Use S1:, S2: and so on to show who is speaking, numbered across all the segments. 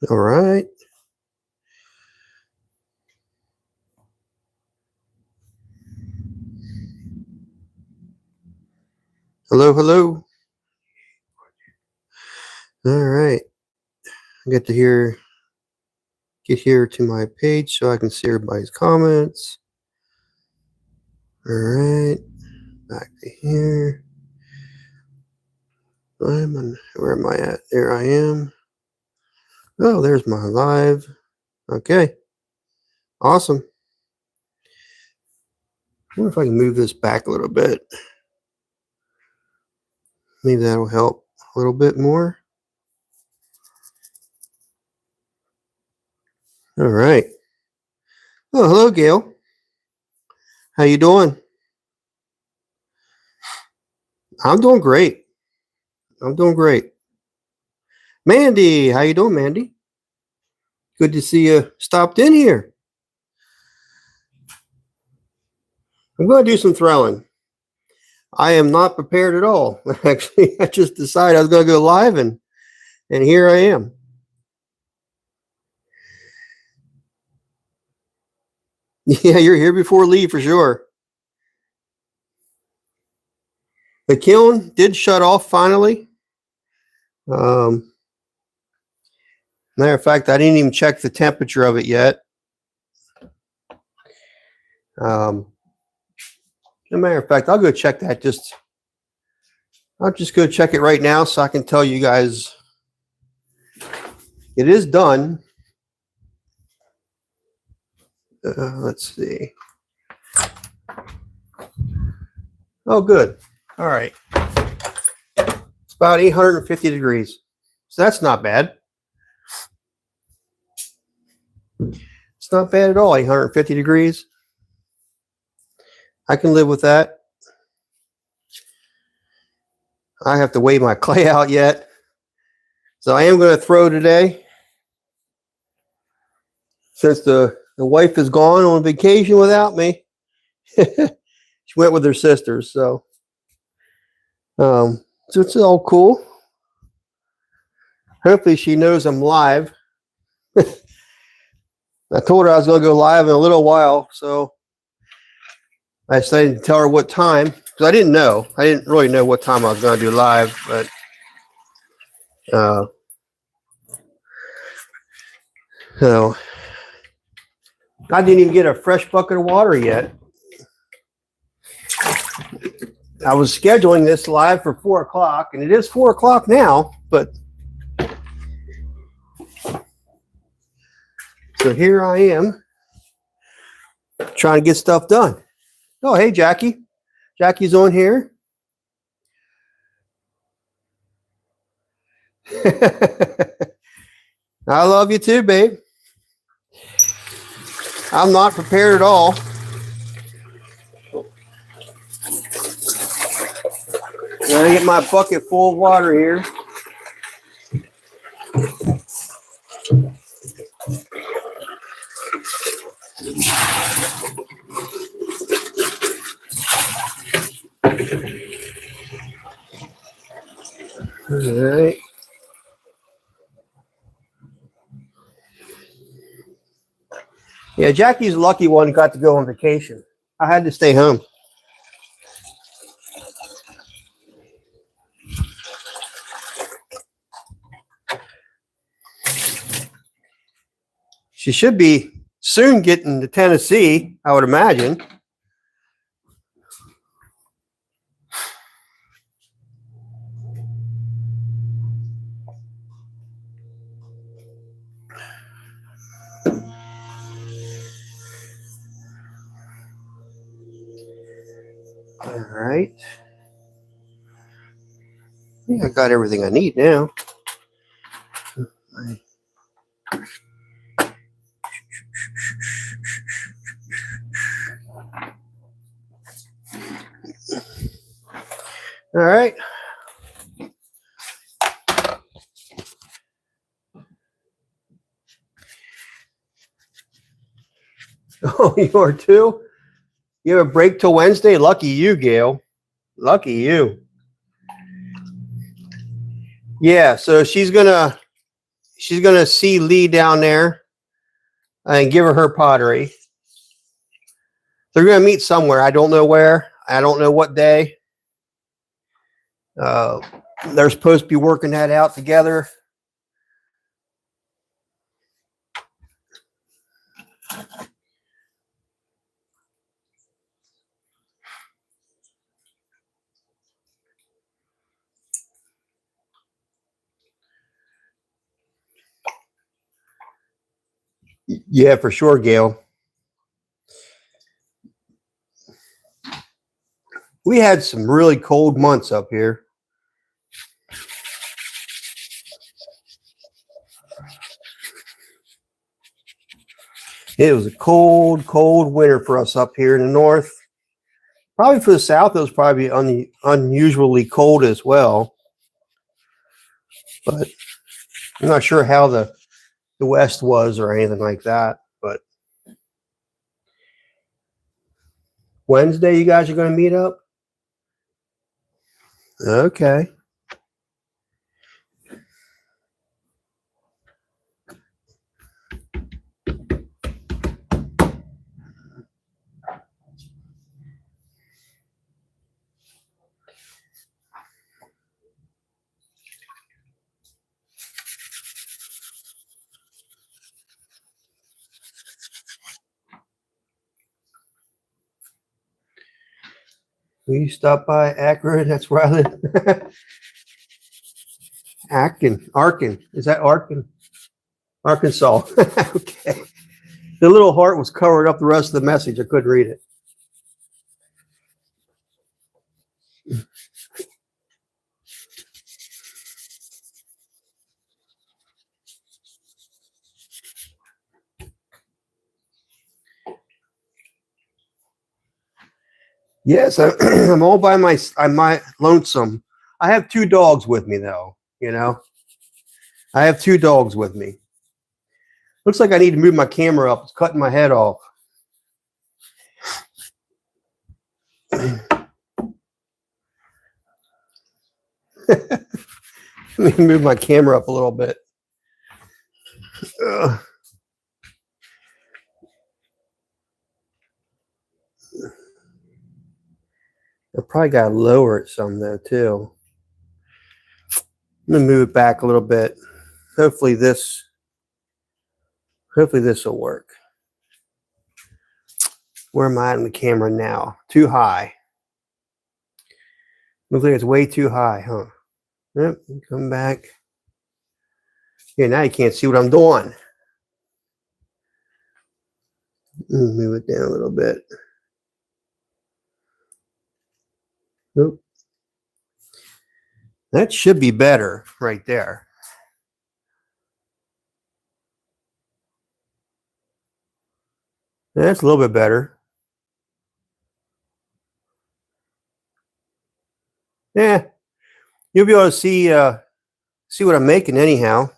S1: All right. Hello, hello. All right. I get here to my page so I can see everybody's comments. All right. Back to here. Where am I at? There I am. Oh, there's my live. Okay. Awesome. I wonder if I can move this back a little bit. Maybe that'll help a little bit more. All right. Oh, hello, Gail. How you doing? I'm doing great. Mandy, how you doing, Mandy? Good to see you stopped in here. I'm going to do some throwing. I am not prepared at all. Actually, I just decided I was going to go live, and here I am. Yeah, you're here before Lee for sure. The kiln did shut off finally. Matter of fact, I didn't even check the temperature of it yet. As a matter of fact, I'll go check that. I'll just go check it right now so I can tell you guys it is done. Let's see. Oh, good. All right. It's about 850 degrees. So that's not bad. It's not bad at all, 850 degrees. I can live with that. I have to weigh my clay out yet. So I am going to throw today. Since the wife is gone on vacation without me. She went with her sisters, so it's all cool. Hopefully she knows I'm live. I told her I was going to go live in a little while, so I decided to tell her what time, because I didn't know. I didn't really know what time I was going to do live, but so I didn't even get a fresh bucket of water yet. I was scheduling this live for 4 o'clock, and it is 4 o'clock now, but so here I am trying to get stuff done. Oh, hey, Jackie. Jackie's on here. I love you too, babe. I'm not prepared at all. I'm going to get my bucket full of water here. All right. Yeah, Jackie's the lucky one who got to go on vacation. I had to stay home. She should be soon getting to Tennessee, I would imagine. All right. I think I got everything I need now. All right. Oh, you are too? You have a break till Wednesday? Lucky you, Gail. Lucky you. Yeah, so she's gonna she's going to see Lee down there and give her pottery. They're going to meet somewhere. I don't know where. I don't know what day. They're supposed to be working that out together. Yeah, for sure, Gail. We had some really cold months up here. It was a cold, cold winter for us up here in the north. Probably for the south, it was probably unusually cold as well. But I'm not sure how the west was or anything like that. But Wednesday, you guys are going to meet up? Okay. Will you stop by Akron? That's where I live. Arkin. Is that Arkin? Arkansas. Okay. The little heart was covered up the rest of the message. I couldn't read it. Yes, I'm all by I'm my lonesome. I have 2 dogs with me though, you know. I have 2 dogs with me. Looks like I need to move my camera up. It's cutting my head off. Let me move my camera up a little bit. Ugh. I probably got to lower it some though too. I'm gonna move it back a little bit. Hopefully this will work. Where am I on the camera now? Too high. Looks like it's way too high, huh? Yep, come back. Yeah, now you can't see what I'm doing. Move it down a little bit. Nope. That should be better right there. That's a little bit better. Yeah, you'll be able to see what I'm making anyhow.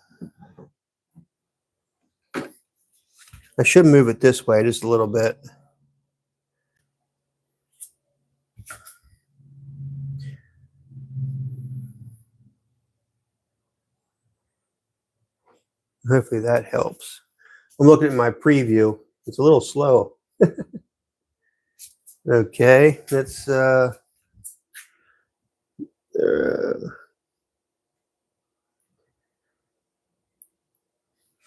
S1: I should move it this way just a little bit. Hopefully that helps. I'm looking at my preview. It's a little slow. Okay, let's all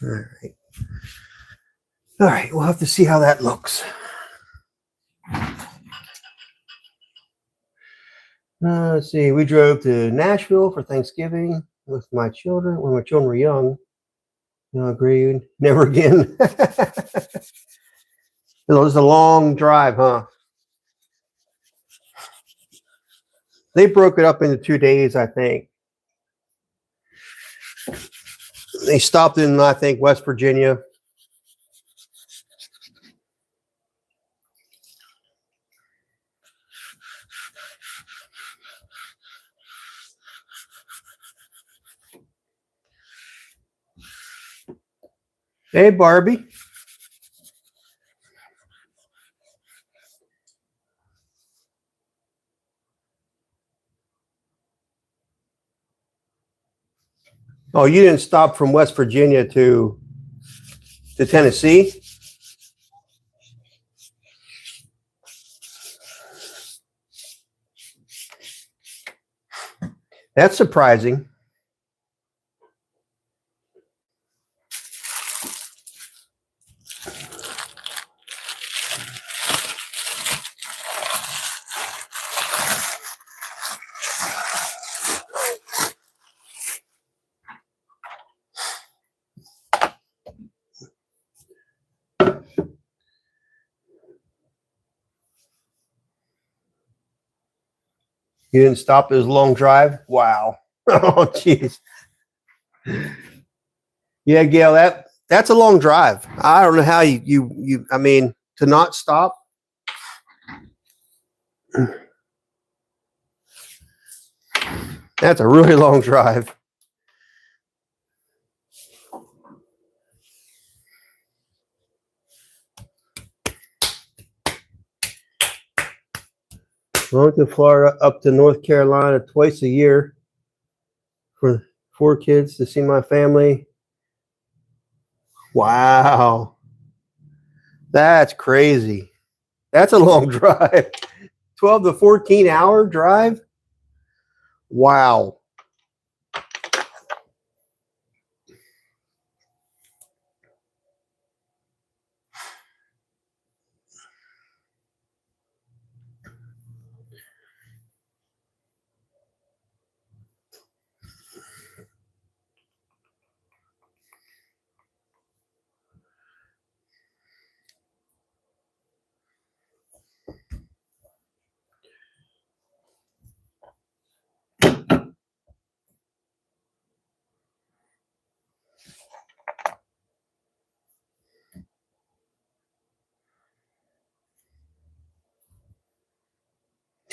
S1: right. All right, we'll have to see how that looks. Let's see. We drove to Nashville for Thanksgiving with my children when my children were young. No, agreed. Never again. It was a long drive, huh? They broke it up into 2 days, I think. They stopped in, I think, West Virginia. Hey, Barbie. Oh, you didn't stop from West Virginia to Tennessee? That's surprising. You didn't stop this long drive? Wow. Oh, jeez. Yeah, Gail, that's a long drive. I don't know how you I mean, to not stop. That's a really long drive. I went to Florida, up to North Carolina twice a year for 4 kids to see my family. Wow. That's crazy. That's a long drive. 12 to 14-hour drive? Wow.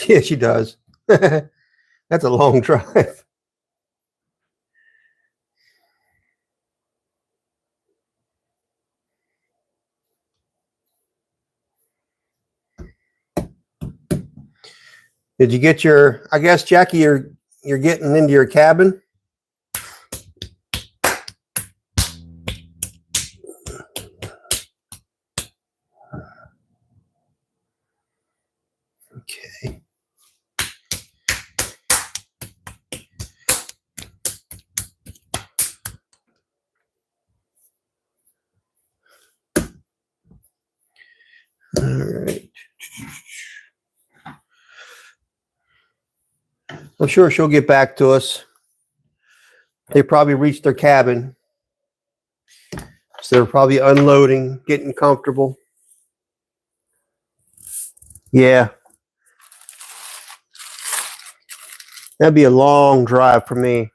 S1: Yeah, she does. That's a long drive. Did you get your, I guess, Jackie, you're getting into your cabin? Okay. All right. I'm sure she'll get back to us. They probably reached their cabin. So they're probably unloading, getting comfortable. Yeah. That'd be a long drive for me.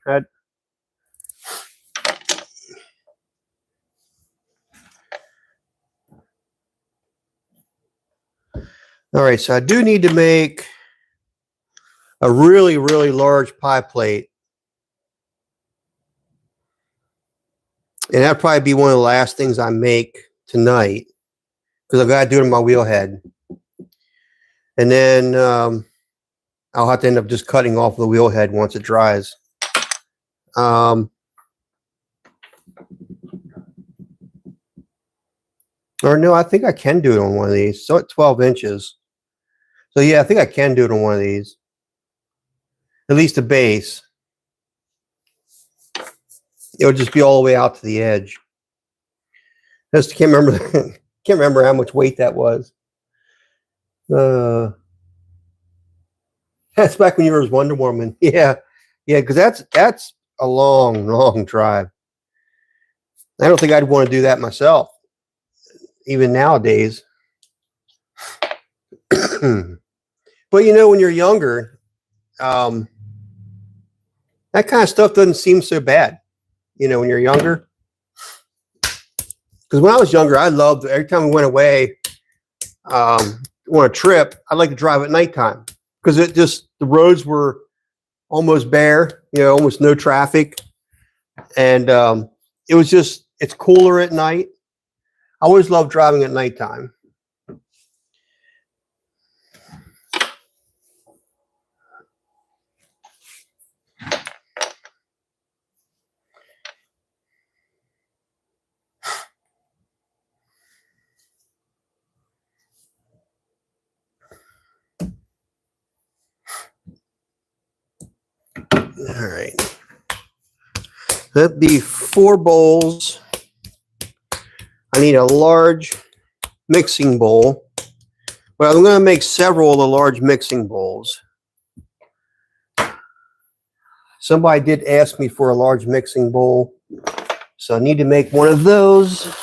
S1: All right, so I do need to make a really, really large pie plate. And that'd probably be one of the last things I make tonight because I've got to do it in my wheel head. And then I'll have to end up just cutting off the wheel head once it dries. Or no, I think I can do it on one of these. So at 12 inches. So yeah, I think I can do it on one of these. At least the base. It'll just be all the way out to the edge. Just can't remember how much weight that was. That's back when you were Wonder Woman. Yeah, because that's a long, long drive. I don't think I'd want to do that myself, even nowadays. But you know, when you're younger, that kind of stuff doesn't seem so bad. You know, when you're younger. Because when I was younger, I loved every time we went away on a trip, I'd like to drive at nighttime because the roads were almost bare, you know, almost no traffic. And it's cooler at night. I always loved driving at nighttime. All right. That'd be 4 bowls. I need a large mixing bowl. Well, I'm going to make several of the large mixing bowls. Somebody did ask me for a large mixing bowl, so I need to make one of those.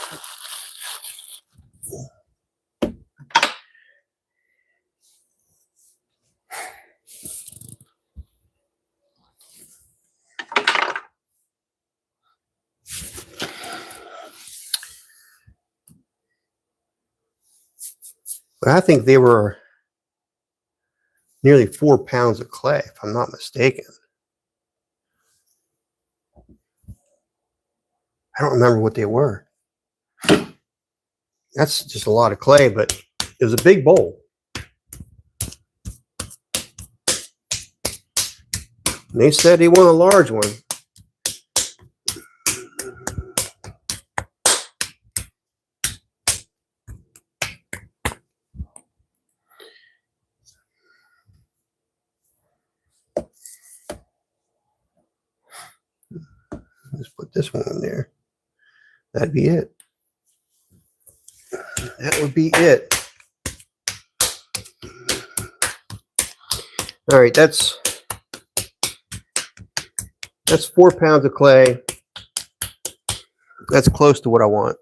S1: But I think they were nearly 4 pounds of clay, if I'm not mistaken. I don't remember what they were. That's just a lot of clay, but it was a big bowl. And they said they want a large one. Let's put this one in there. That'd be it. That would be it. All right, that's 4 pounds of clay. That's close to what I want.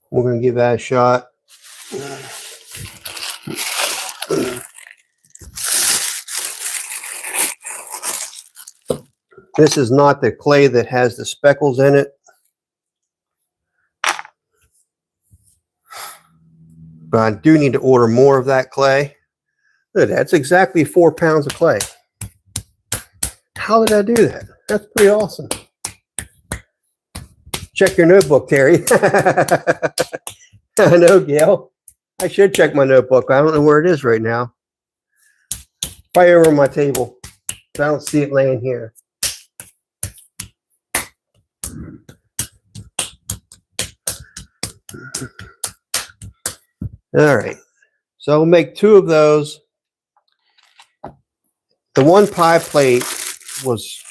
S1: We're going to give that a shot. This is not the clay that has the speckles in it. But I do need to order more of that clay. Look, that's exactly 4 pounds of clay. How did I do that? That's pretty awesome. Check your notebook, Terry. I know, Gail. I should check my notebook. I don't know where it is right now. Probably over my table. I don't see it laying here. All right. So I'll make 2 of those. The one pie plate was,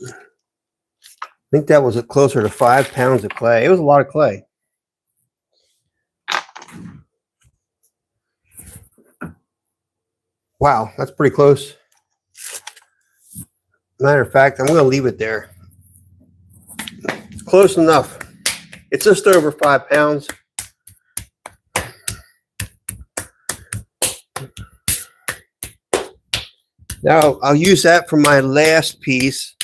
S1: I think that was closer to 5 pounds of clay. It was a lot of clay. Wow, that's pretty close. Matter of fact, I'm going to leave it there. It's close enough. It's just over 5 pounds. Now I'll use that for my last piece.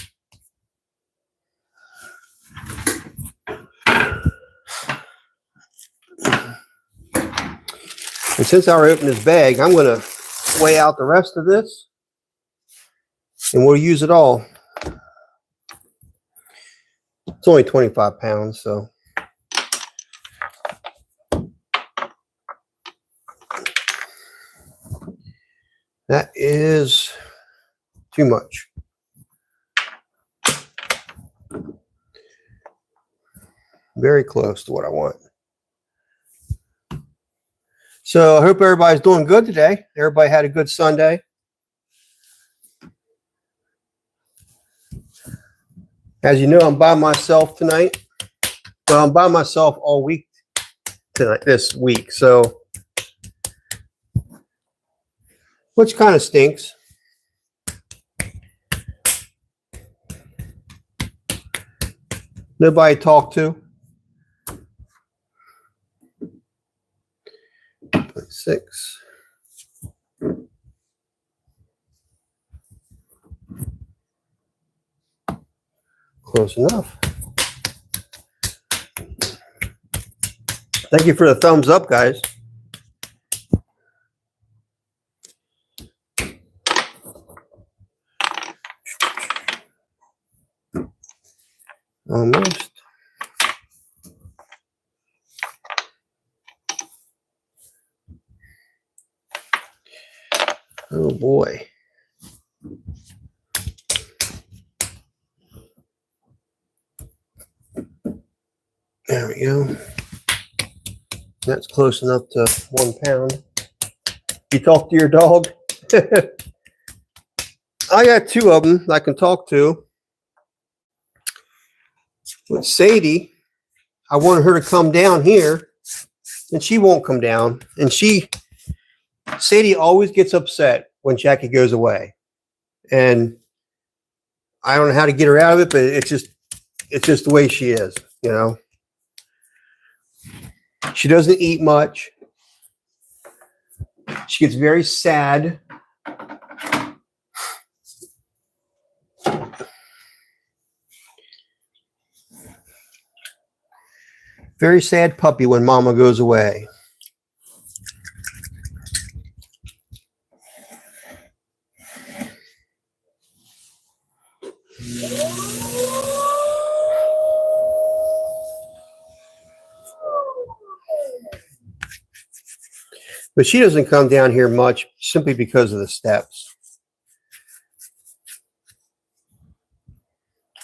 S1: And since I already opened this bag, I'm going to weigh out the rest of this. And we'll use it all. It's only 25 pounds, so. That is too much. Very close to what I want. So I hope everybody's doing good today. Everybody had a good Sunday. As you know, I'm by myself tonight. Well, I'm by myself all week tonight, this week. So, which kind of stinks. Nobody to talk to. 6. Close enough. Thank you for the thumbs up, guys. Almost. Oh boy. There we go. That's close enough to 1 pound. You talk to your dog? I got two of them I can talk to. With Sadie, I wanted her to come down here, and she won't come down. And Sadie always gets upset when Jackie goes away. And I don't know how to get her out of it, but it's just the way she is, you know. She doesn't eat much. She gets very sad. Very sad puppy when Mama goes away. But she doesn't come down here much simply because of the steps.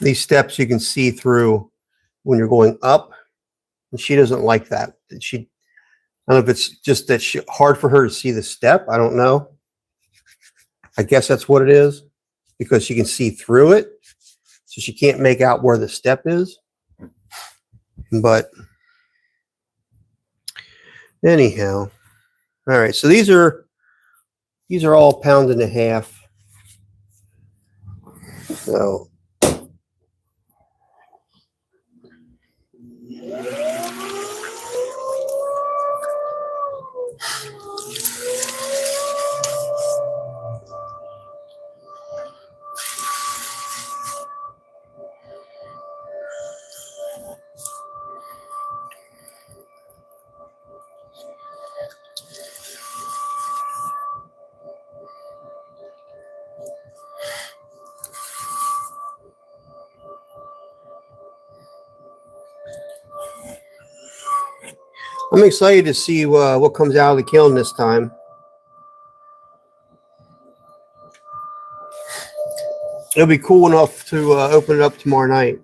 S1: These steps you can see through when you're going up, and she doesn't like that. I don't know if it's just that hard for her to see the step. I don't know. I guess that's what it is, because she can see through it, so she can't make out where the step is. But anyhow, all right. So these are all 1.5 pounds. So I'm excited to see what comes out of the kiln this time. It'll be cool enough to open it up tomorrow night.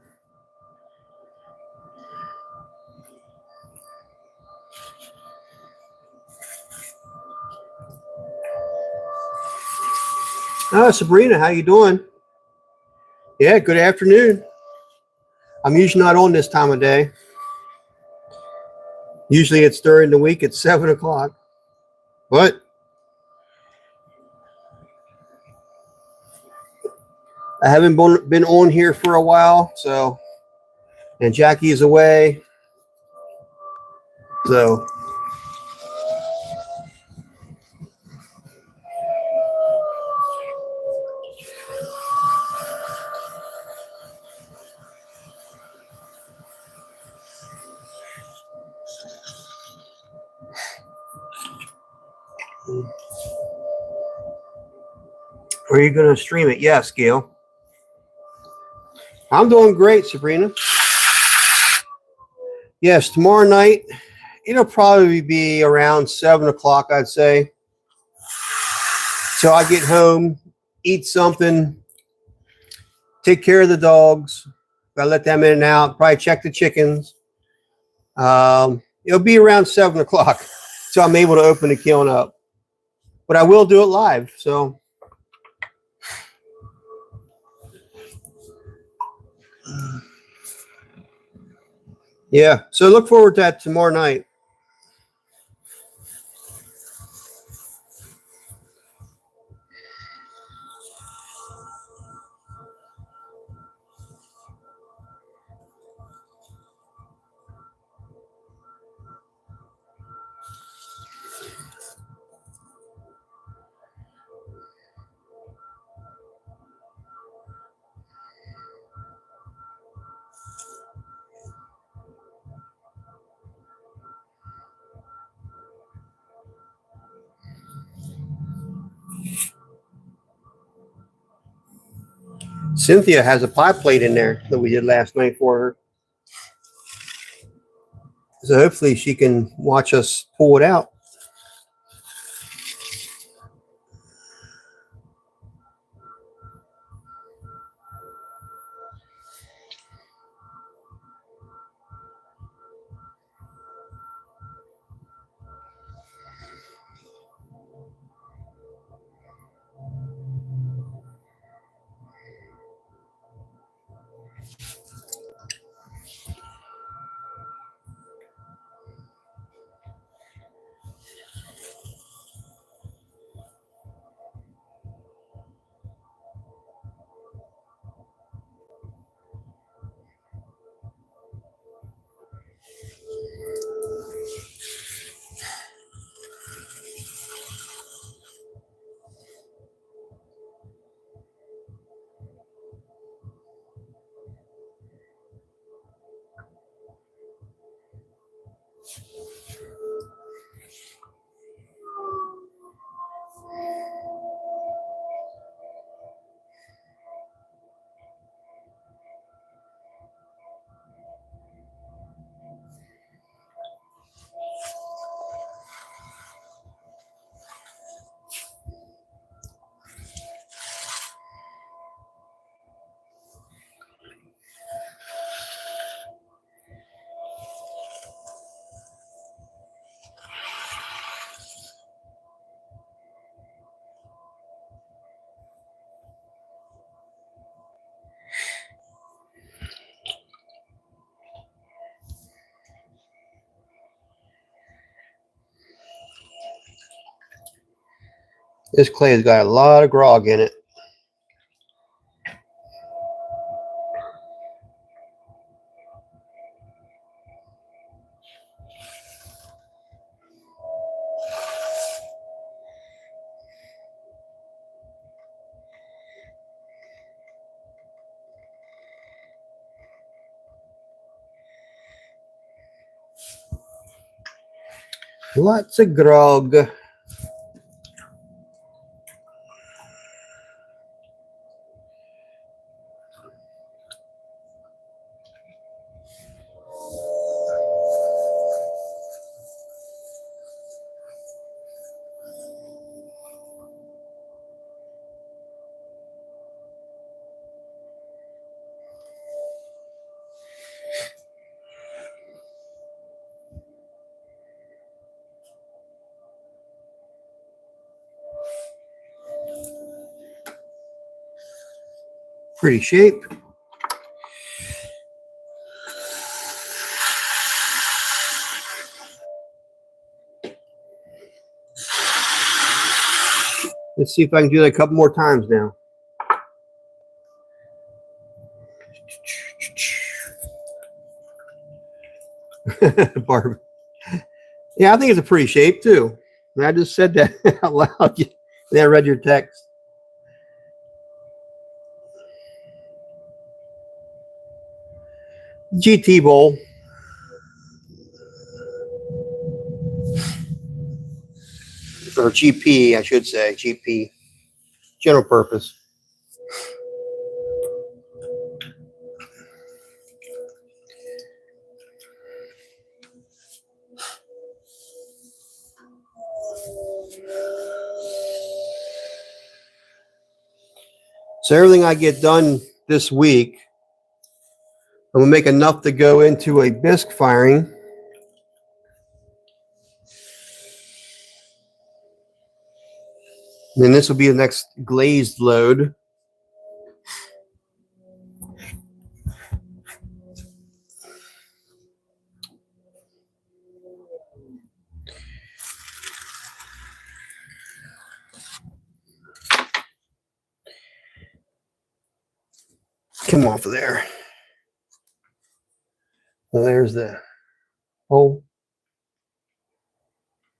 S1: Sabrina, how you doing? Yeah, good afternoon. I'm usually not on this time of day. Usually it's during the week at 7 o'clock. But I haven't been on here for a while, so, and Jackie's away. So are you going to stream it? Yes, Gail. I'm doing great, Sabrina. Yes, tomorrow night, it'll probably be around 7 o'clock, I'd say. So I get home, eat something, take care of the dogs. I let them in and out, probably check the chickens. It'll be around 7 o'clock, so I'm able to open the kiln up. But I will do it live, so. Yeah, so look forward to that tomorrow night. Cynthia has a pie plate in there that we did last night for her. So hopefully she can watch us pull it out. This clay has got a lot of grog in it. Lots of grog. Pretty shape. Let's see if I can do that a couple more times now. Barb. Yeah, I think it's a pretty shape too. And I just said that out loud. Then I read your text. GT bowl. Or GP, I should say. GP. General purpose. So everything I get done this week, I'm going to make enough to go into a bisque firing. And then this will be the next glazed load. Come off of there. Well, there's the hole.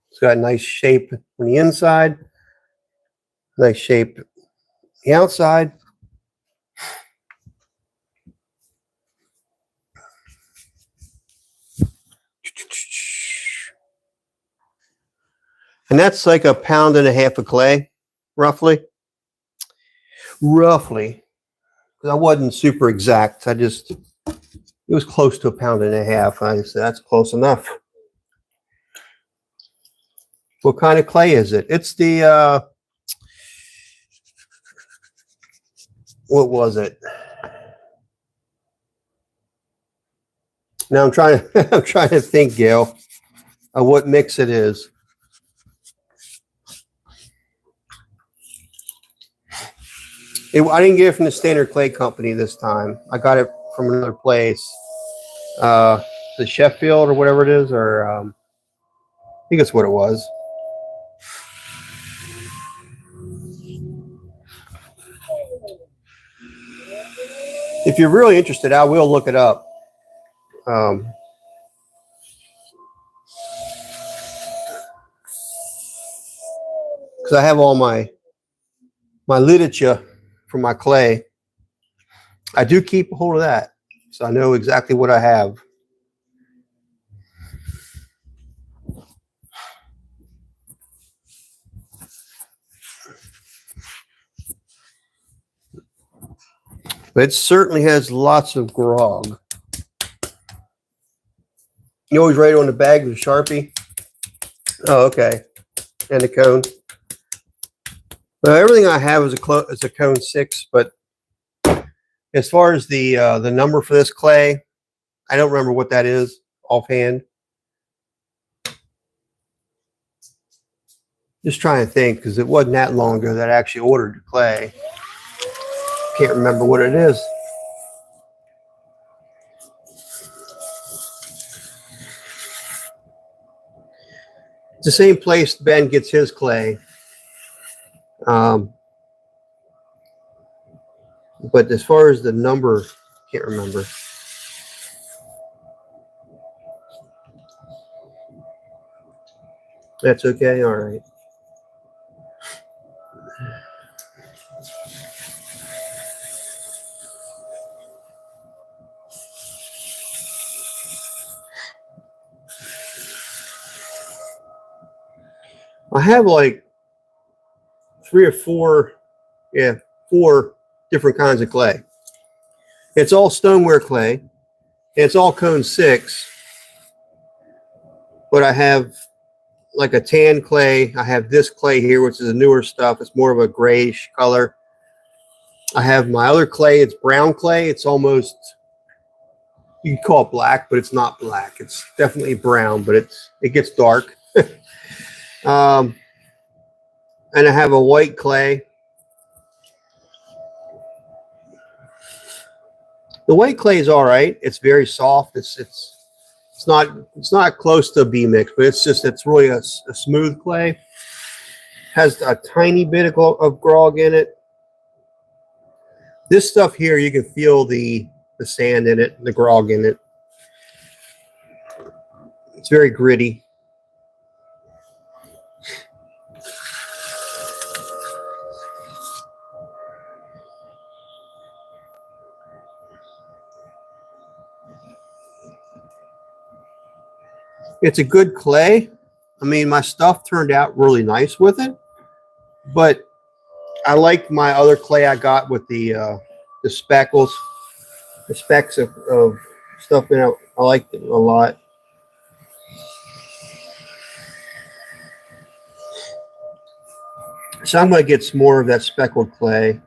S1: It's got a nice shape on the inside. Nice shape on the outside. And that's like 1.5 pounds of clay, roughly. Roughly. I wasn't super exact. It was close to 1.5 pounds. I said, that's close enough. What kind of clay is it? It's the, what was it? Now I'm trying to think, Gail, of what mix it is. I didn't get it from the Standard Clay Company this time. I got it from another place. The Sheffield or whatever it is, or I think that's what it was. If you're really interested, I will look it up. Because I have all my literature for my clay. I do keep a hold of that, so I know exactly what I have. But it certainly has lots of grog. You always write on the bag with a Sharpie? Oh, okay. And a cone. Well, everything I have is a cone 6, but as far as the number for this clay, I don't remember what that is offhand. Just trying to think, because it wasn't that long ago that I actually ordered the clay. Can't remember what it is. It's the same place Ben gets his clay. Um, but as far as the number, can't remember. That's okay. All right. I have like 3 or 4, yeah, 4 different kinds of clay. It's all stoneware clay. It's all cone 6, but I have like a tan clay. I have this clay here, which is a newer stuff. It's more of a grayish color. I have my other clay. It's brown clay. It's almost, you can call it black, but it's not black. It's definitely brown, but it gets dark. And I have a white clay. The white clay is all right. It's very soft. It's not close to a B mix, but it's really a smooth clay. Has a tiny bit of grog in it. This stuff here, you can feel the sand in it, the grog in it. It's very gritty. It's a good clay. I mean, my stuff turned out really nice with it, but I like my other clay I got with the speckles, the specks of stuff in it. I like it a lot. So I'm going to get some more of that speckled clay.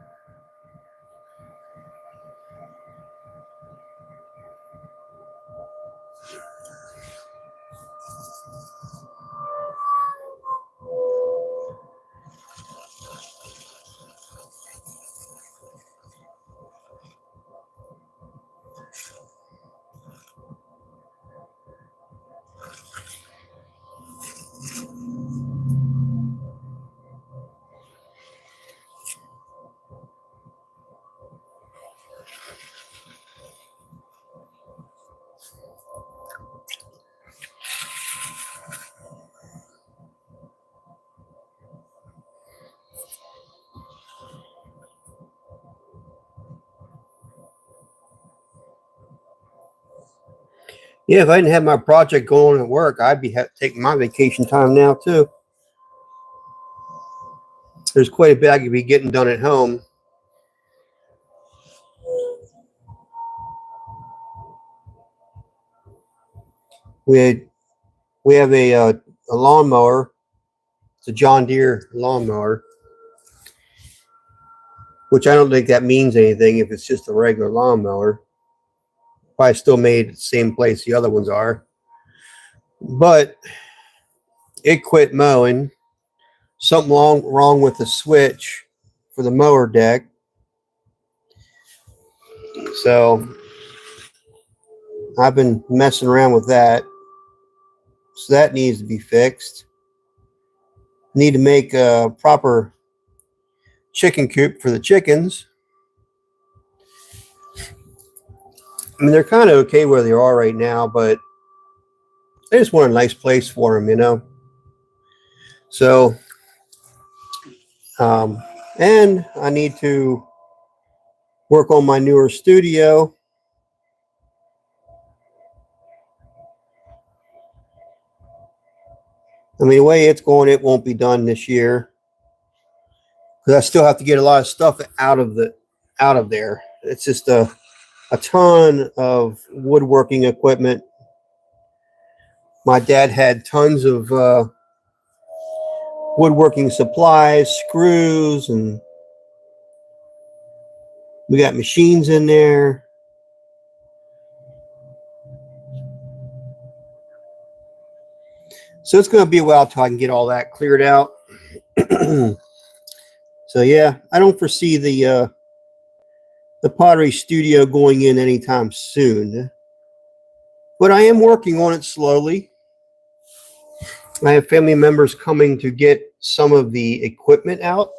S1: Yeah, if I didn't have my project going at work, I'd be taking my vacation time now too. There's quite a bit I could be getting done at home. We have a lawnmower. It's a John Deere lawnmower, which I don't think that means anything if it's just a regular lawnmower. Probably still made at the same place the other ones are. But it quit mowing. Something wrong with the switch for the mower deck. So I've been messing around with that. So that needs to be fixed. Need to make a proper chicken coop for the chickens. I mean, they're kind of okay where they are right now, but I just want a nice place for them, you know. So, and I need to work on my newer studio. I mean, the way it's going, it won't be done this year because I still have to get a lot of stuff out of there. It's just a ton of woodworking equipment. My dad had tons of woodworking supplies, screws, and we got machines in there. So it's going to be a while till I can get all that cleared out. So yeah, I don't foresee the pottery studio going in anytime soon, but I am working on it slowly. I have family members coming to get some of the equipment out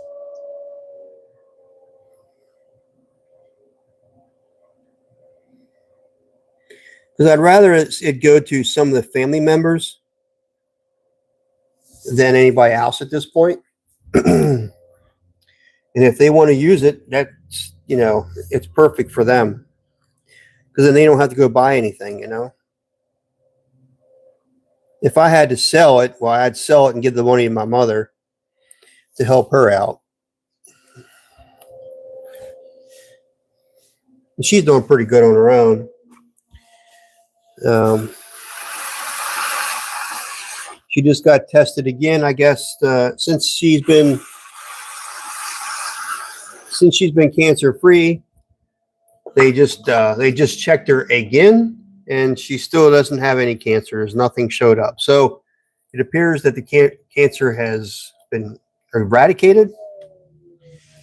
S1: Because I'd rather it go to some of the family members than anybody else at this point. And if they want to use it, that's, it's perfect for them. Because then they don't have to go buy anything. If I had to sell it, well, I'd sell it and give the money to my mother to help her out. And she's doing pretty good on her own. She just got tested again, I guess, since she's been cancer free. They just checked her again, and she still doesn't have any cancer. Nothing showed up. So it appears that the cancer has been eradicated,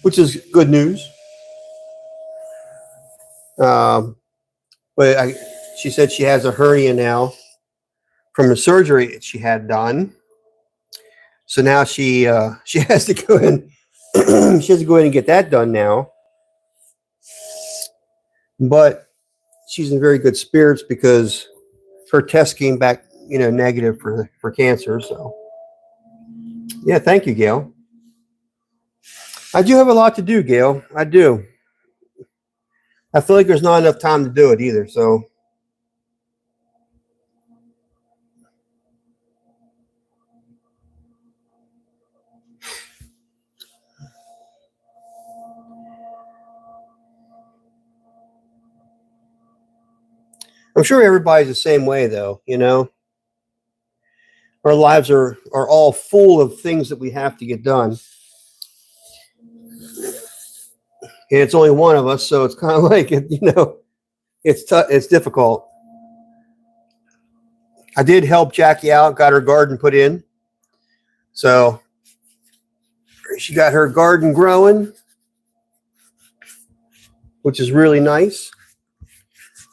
S1: which is good news. But she said she has a hernia now from the surgery that she had done. So now she has to go in. She has to go in and get that done now. But she's in very good spirits because her test came back, negative for cancer. So yeah, thank you, Gail. I do have a lot to do, Gail. I do. I feel like there's not enough time to do it either. So I'm sure everybody's the same way, though. Our lives are all full of things that we have to get done. And it's only one of us, so it's kind of like, it's tough. It's difficult. I did help Jackie out, got her garden put in. So she got her garden growing, which is really nice.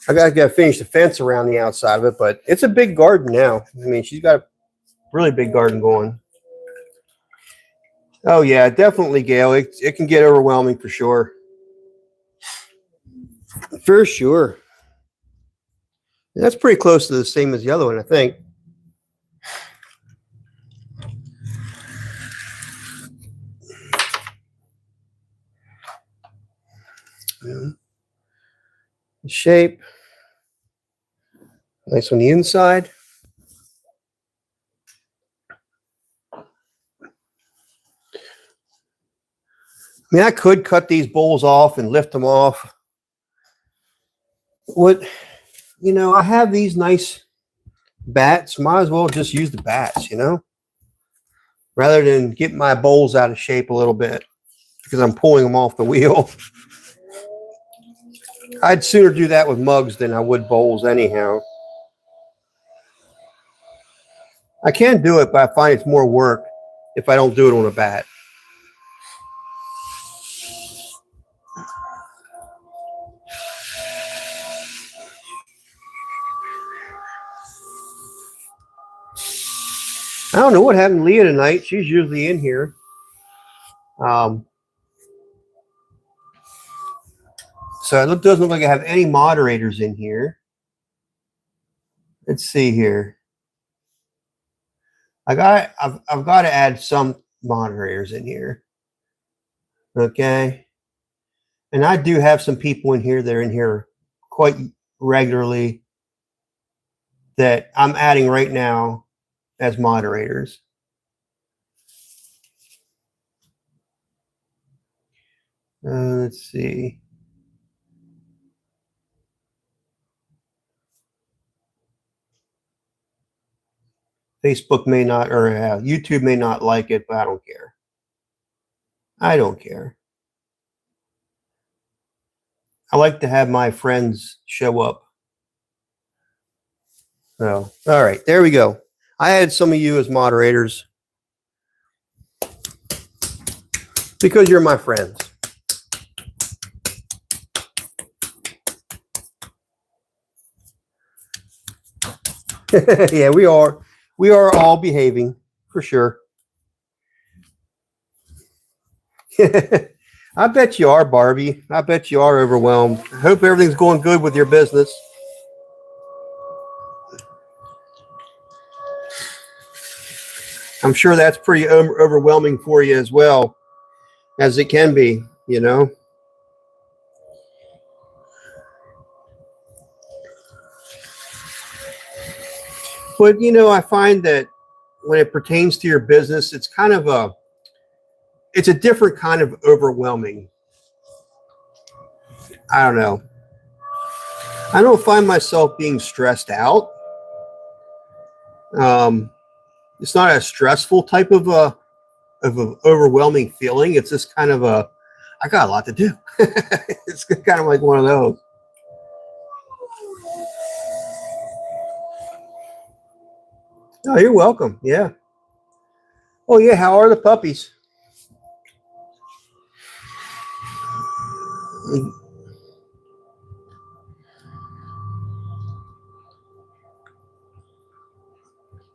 S1: I got to finish the fence around the outside of it, but it's a big garden now. I mean, she's got a really big garden going. Oh, yeah, definitely, Gail. It can get overwhelming for sure. For sure. That's pretty close to the same as the other one, I think. Shape. Nice on the inside. I mean, I could cut these bowls off and lift them off. I have these nice bats. Might as well just use the bats, rather than get my bowls out of shape a little bit because I'm pulling them off the wheel. I'd sooner do that with mugs than I would bowls anyhow. I can do it, but I find it's more work if I don't do it on a bat. I don't know what happened to Leah tonight. She's usually in here. So it doesn't look like I have any moderators in here. Let's see here. I've got to add some moderators in here. Okay. And I do have some people in here that are in here quite regularly that I'm adding right now as moderators. Let's see. Facebook may not, or YouTube may not like it, but I don't care. I don't care. I like to have my friends show up. So, all right, there we go. I had some of you as moderators because you're my friends. Yeah, we are. We are all behaving for sure. I bet you are, Barbie. I bet you are overwhelmed. I hope everything's going good with your business. I'm sure that's pretty overwhelming for you as well, as it can be, you know. But you know, I find that when it pertains to your business, it's a different kind of overwhelming. I don't know. I don't find myself being stressed out. Um, it's not a stressful type of a overwhelming feeling. It's just kind of I got a lot to do. It's kind of like one of those. Oh, you're welcome. Yeah. Oh yeah. How are the puppies?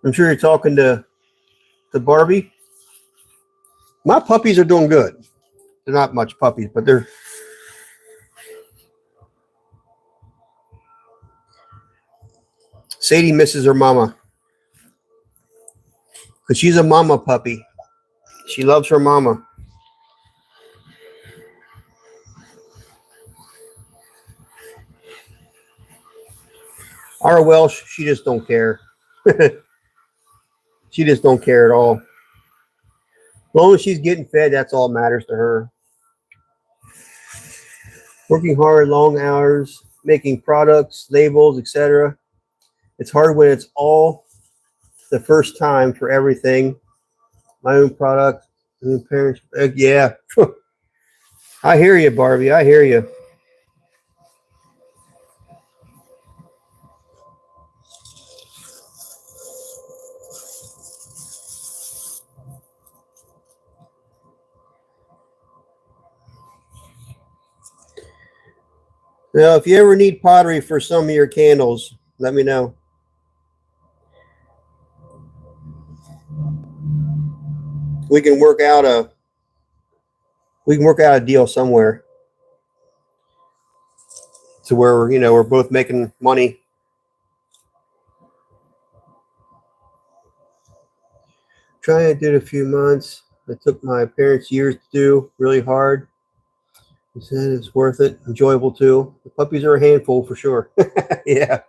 S1: I'm sure you're talking to Barbie. My puppies are doing good. They're not much puppies, but they're. Sadie misses her mama because she's a mama puppy. She loves her mama. Our Welsh, she just don't care. She just don't care at all. As long as she's getting fed, that's all that matters to her. Working hard, long hours, making products, labels, etc. It's hard when it's all the first time for everything. My own product, my own parents. Yeah, I hear you, Barbie. I hear you. Now, if you ever need pottery for some of your candles, let me know. We can work out a deal somewhere to where we're both making money. Trying it did a few months. It took my parents years to do, really hard. He said it's worth it, enjoyable too. The puppies are a handful for sure. Yeah.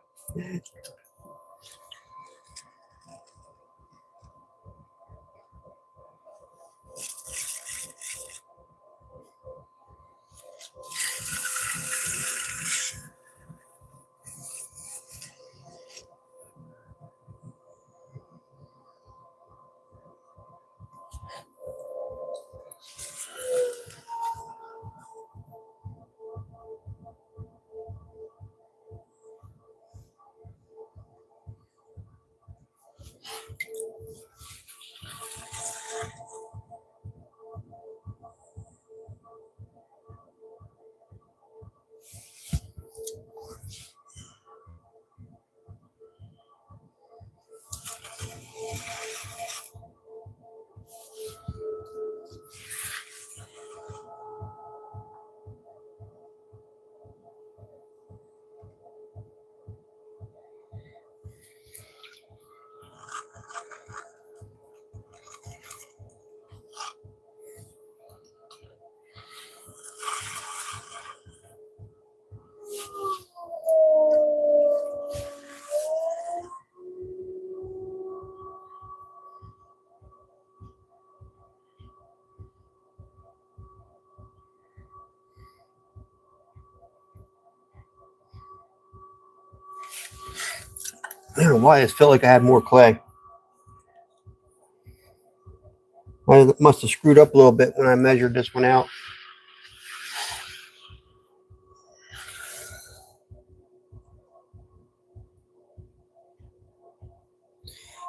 S1: I don't know why I just felt like I had more clay. I must have screwed up a little bit when I measured this one out.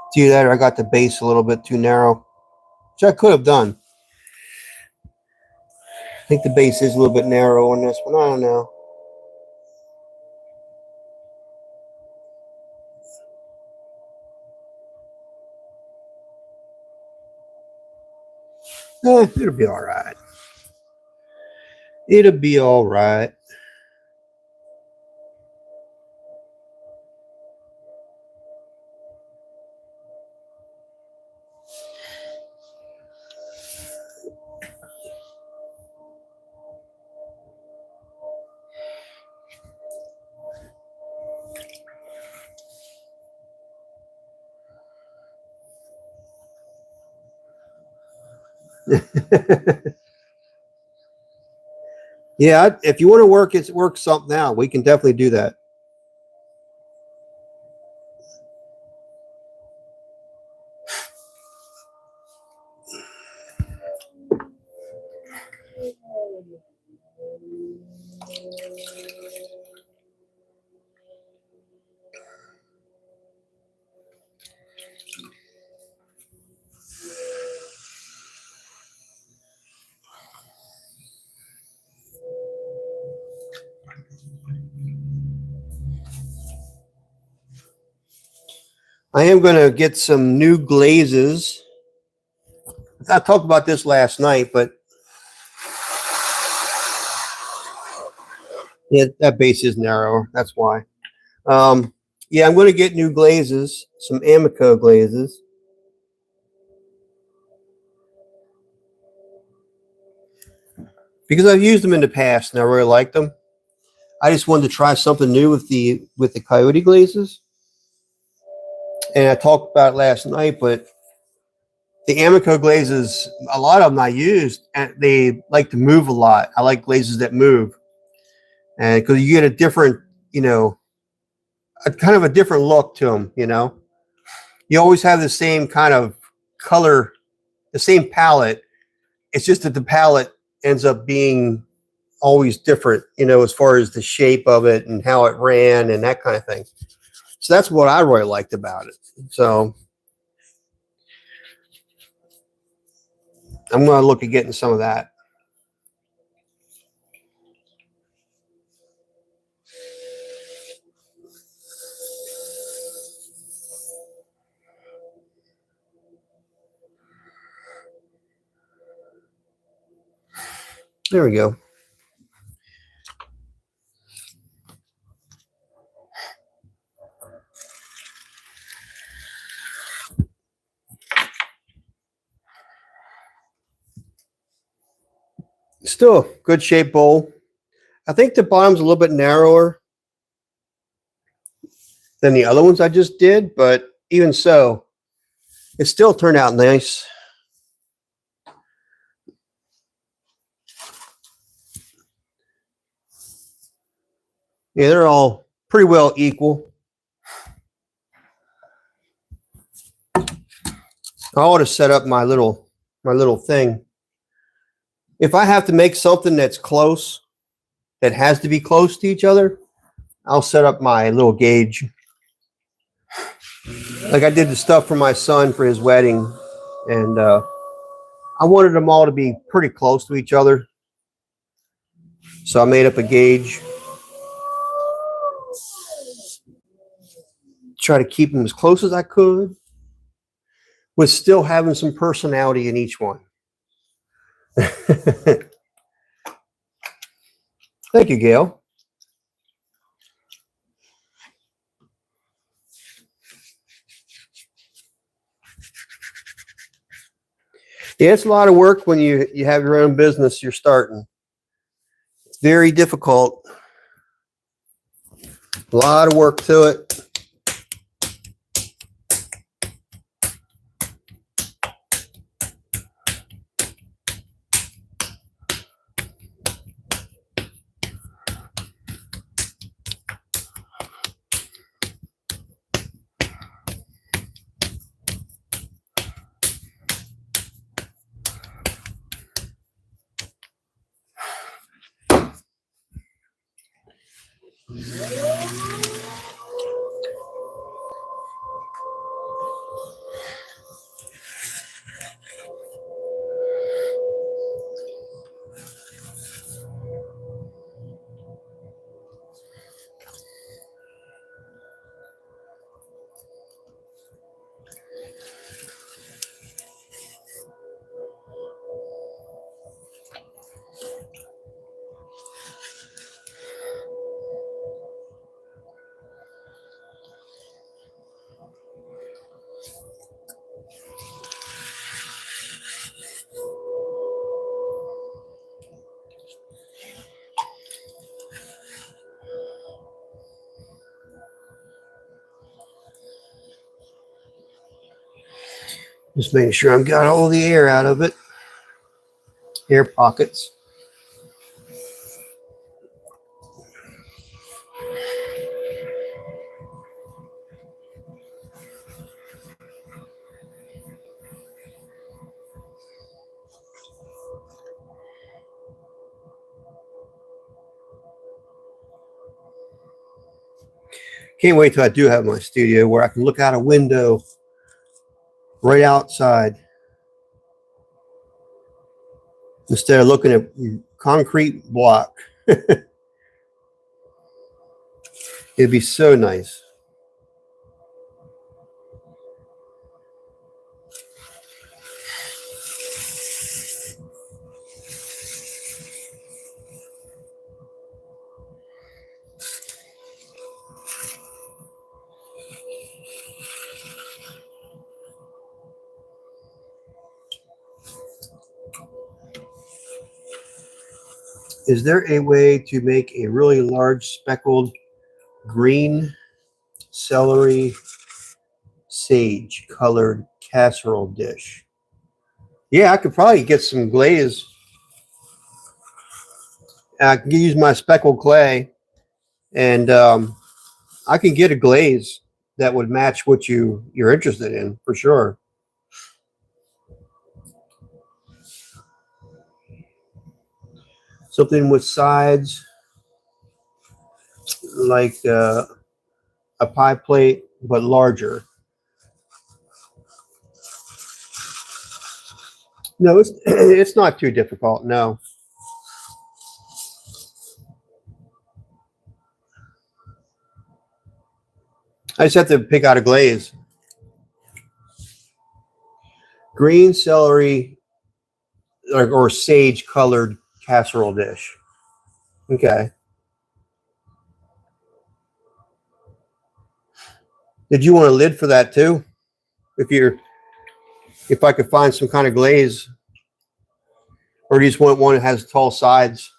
S1: It's either that or I got the base a little bit too narrow, which I could have done. I think the base is a little bit narrow on this one. I don't know. It'll be all right. It'll be all right. Yeah, if you want to work something out, we can definitely do that. I am going to get some new glazes. I talked about this last night, but yeah, that base is narrower. That's why. Yeah, I'm going to get new glazes, some Amico glazes. Because I've used them in the past and I really liked them. I just wanted to try something new with the coyote glazes. And I talked about it last night, but the Amico glazes, a lot of them I used, and they like to move a lot. I like glazes that move, and because you get a different, a kind of a different look to them. You always have the same kind of color, the same palette. It's just that the palette ends up being always different, as far as the shape of it and how it ran and that kind of thing. So that's what I really liked about it. So I'm going to look at getting some of that. There we go. Still a good shape bowl. I think the bottom's a little bit narrower than the other ones I just did, but even so, it still turned out nice. Yeah, they're all pretty well equal. I ought to set up my little thing. If I have to make something that's close, that has to be close to each other, I'll set up my little gauge. Like I did the stuff for my son for his wedding, and I wanted them all to be pretty close to each other. So I made up a gauge. Try to keep them as close as I could, with still having some personality in each one. Thank you, Gail. Yeah, it's a lot of work when you have your own business, you're starting. It's very difficult. A lot of work to it. Just making sure I've got all the air out of it. Air pockets. Can't wait till I do have my studio where I can look out a window right outside instead of looking at concrete block. It'd be so nice. Is there a way to make a really large speckled green celery sage colored casserole dish? Yeah, I could probably get some glaze. I can use my speckled clay, and I can get a glaze that would match what you're interested in for sure. Something with sides like a pie plate, but larger. No, it's it's not too difficult. No, I just have to pick out a glaze. Green celery or sage colored casserole dish. Okay. Did you want a lid for that too? If I could find some kind of glaze, or do you just want one that has tall sides?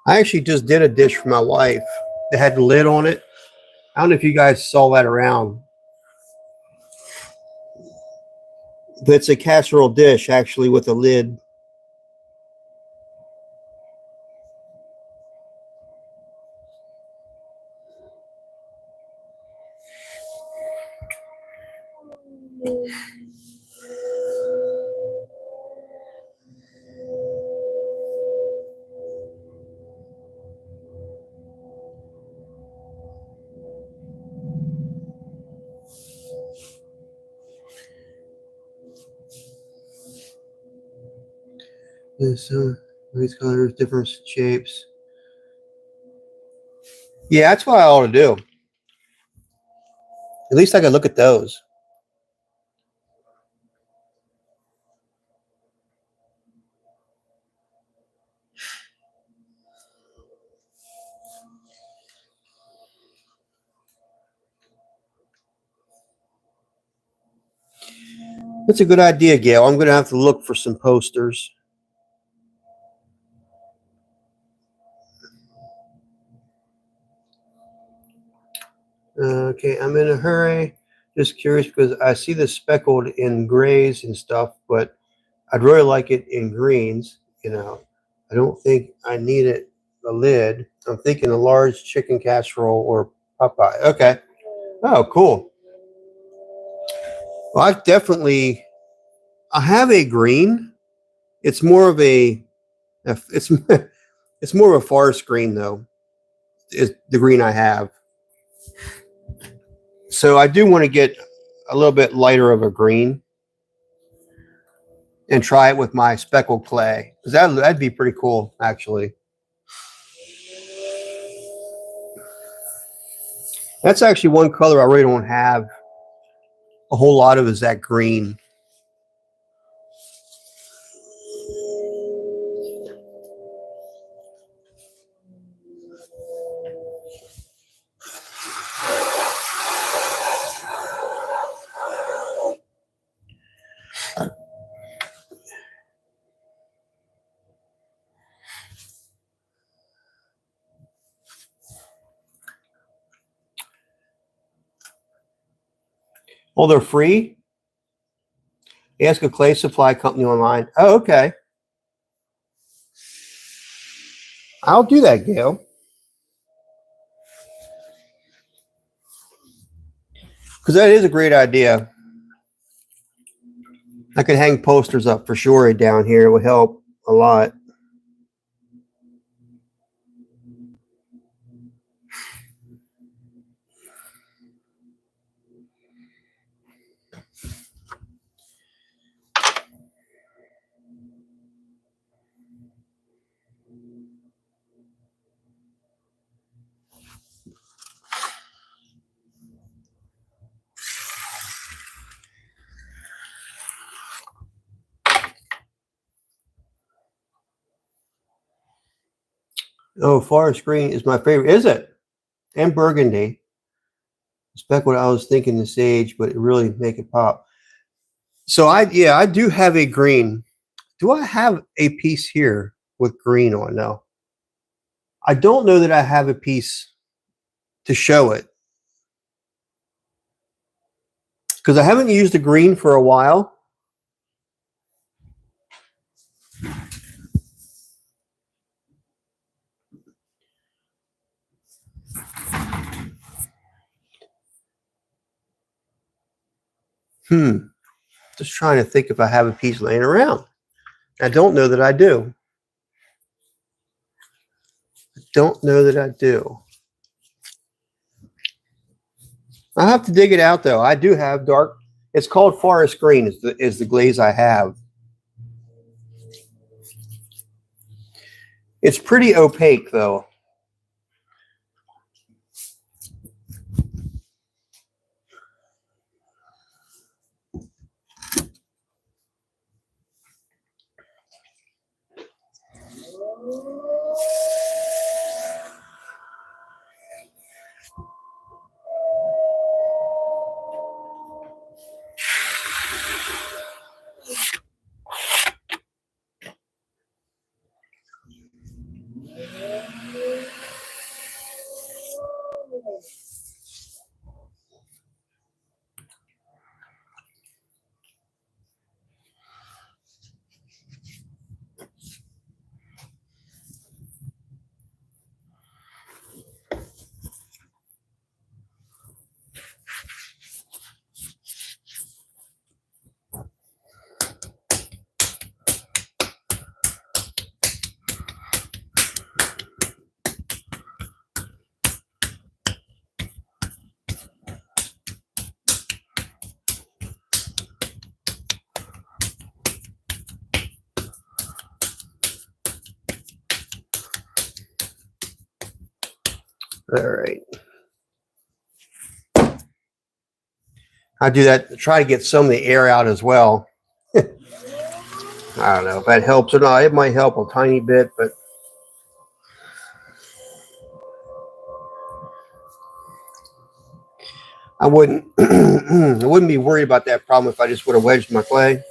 S1: I actually just did a dish for my wife that had the lid on it. I don't know if you guys saw that around, but it's a casserole dish actually with a lid. These colors, different shapes. Yeah, that's what I ought to do. At least I could look at those. That's a good idea, Gail. I'm going to have to look for some posters. Okay, I'm in a hurry. Just curious because I see this speckled in grays and stuff, but I'd really like it in greens. I don't think I need it a lid. I'm thinking a large chicken casserole or Popeye. Okay. Oh, cool. Well, I have a green. It's more of it's it's more of a forest green though. Is the green I have. So I do want to get a little bit lighter of a green and try it with my speckled clay. Because that'd be pretty cool, actually. That's actually one color I really don't have a whole lot of, is that green. Oh, they're free? Ask a clay supply company online. Oh, okay. I'll do that, Gail. Because that is a great idea. I could hang posters up for sure down here. It would help a lot. Oh, forest green is my favorite. Is it? And burgundy. It's back what I was thinking the sage, but it really make it pop. So I do have a green. Do I have a piece here with green on? No. I don't know that I have a piece to show it. Because I haven't used the green for a while. Just trying to think if I have a piece laying around. I don't know that I do. Don't know that I do. I have to dig it out though. I do have dark. It's called forest green. Is the glaze I have. It's pretty opaque though. All right. I do that to try to get some of the air out as well. I don't know if that helps or not. It might help a tiny bit, but I wouldn't I wouldn't be worried about that problem if I just would have wedged my clay.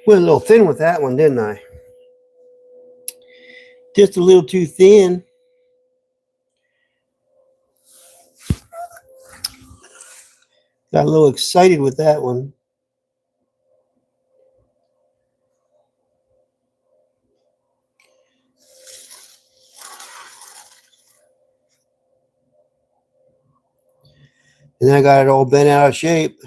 S1: Went a little thin with that one, didn't I? Just a little too thin. Got a little excited with that one. And then I got it all bent out of shape.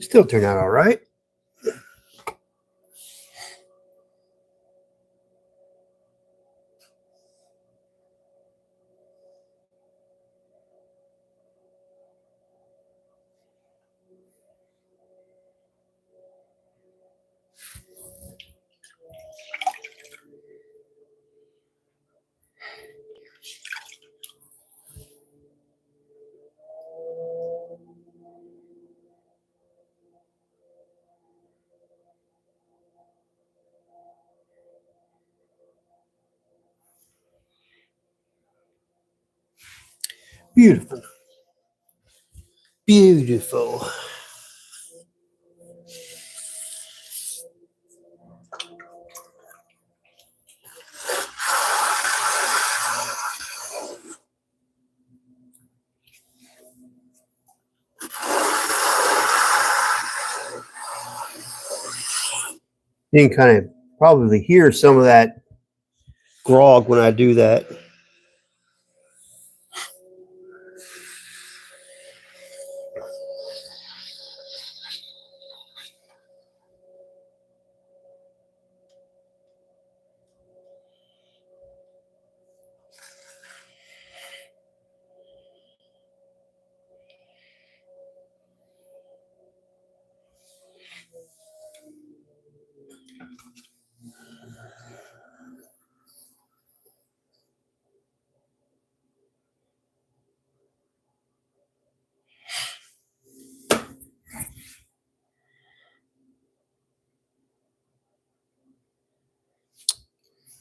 S1: Still turned out all right. Beautiful. Beautiful. You can kind of probably hear some of that grog when I do that.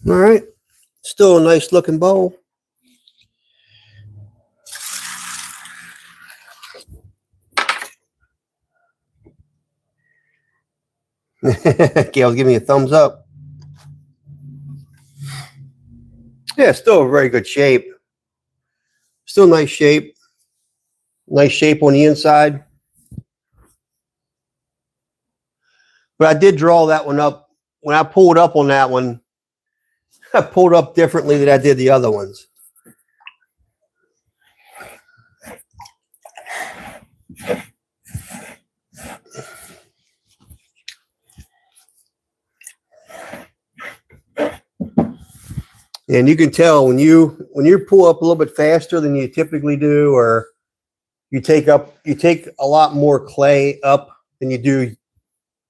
S1: All right. Still a nice looking bowl. Gail's giving me a thumbs up. Yeah, still a very good shape. Still nice shape. Nice shape on the inside. But I did draw that one up. When I pulled up on that one, I pulled up differently than I did the other ones. And you can tell when you pull up a little bit faster than you typically do, or you take a lot more clay up than you do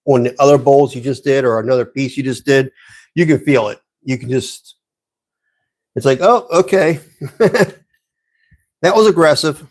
S1: on the other bowls you just did or another piece you just did. You can feel it. You can just, it's like, oh, okay. That was aggressive.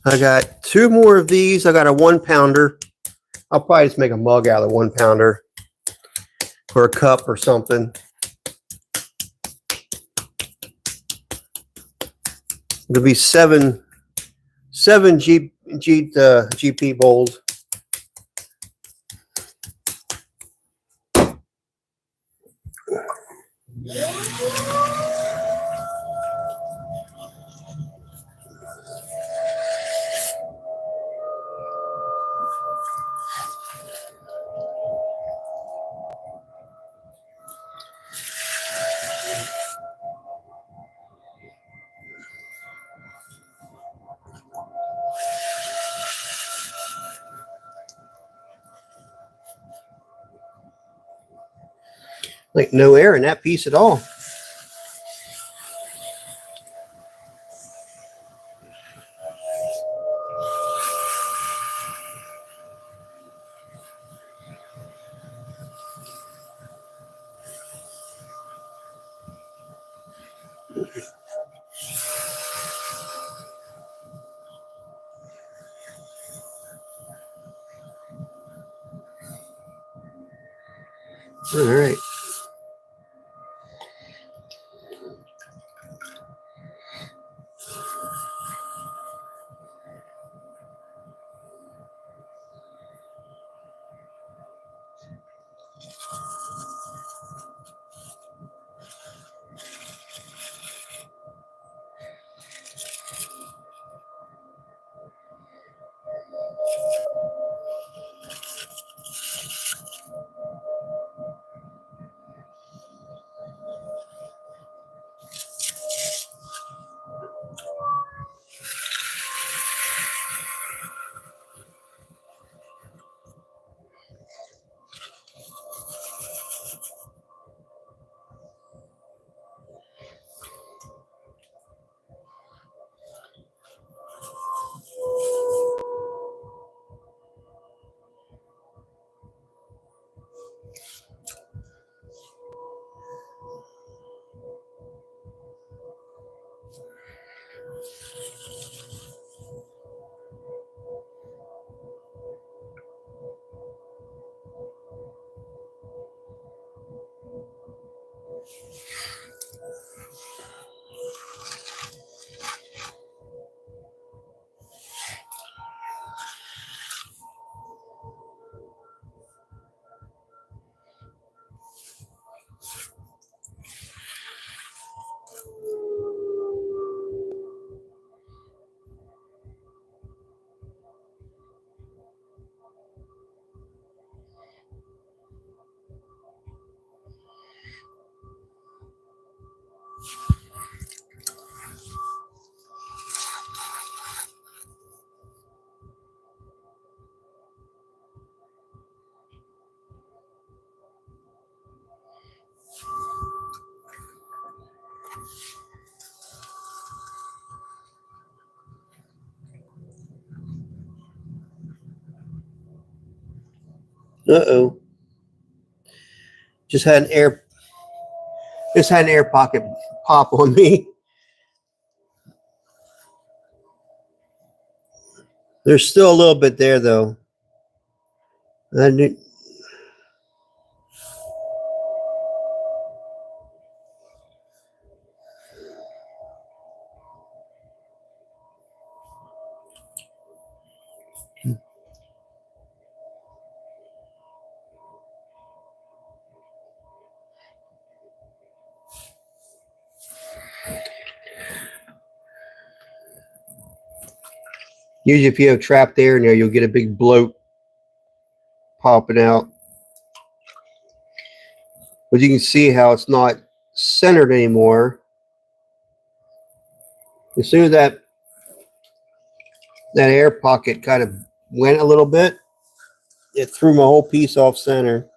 S1: I got 2 more of these. I got a 1-pounder. I'll probably just make a mug out of the 1-pounder for a cup or something. It'll be seven GP bowls. Like no air in that piece at all. All right. Uh-oh. Just had an air pocket pop on me. There's still a little bit there though. Usually if you have trapped air in there, you'll get a big bloat popping out. But you can see how it's not centered anymore. As soon as that air pocket kind of went a little bit, it threw my whole piece off center.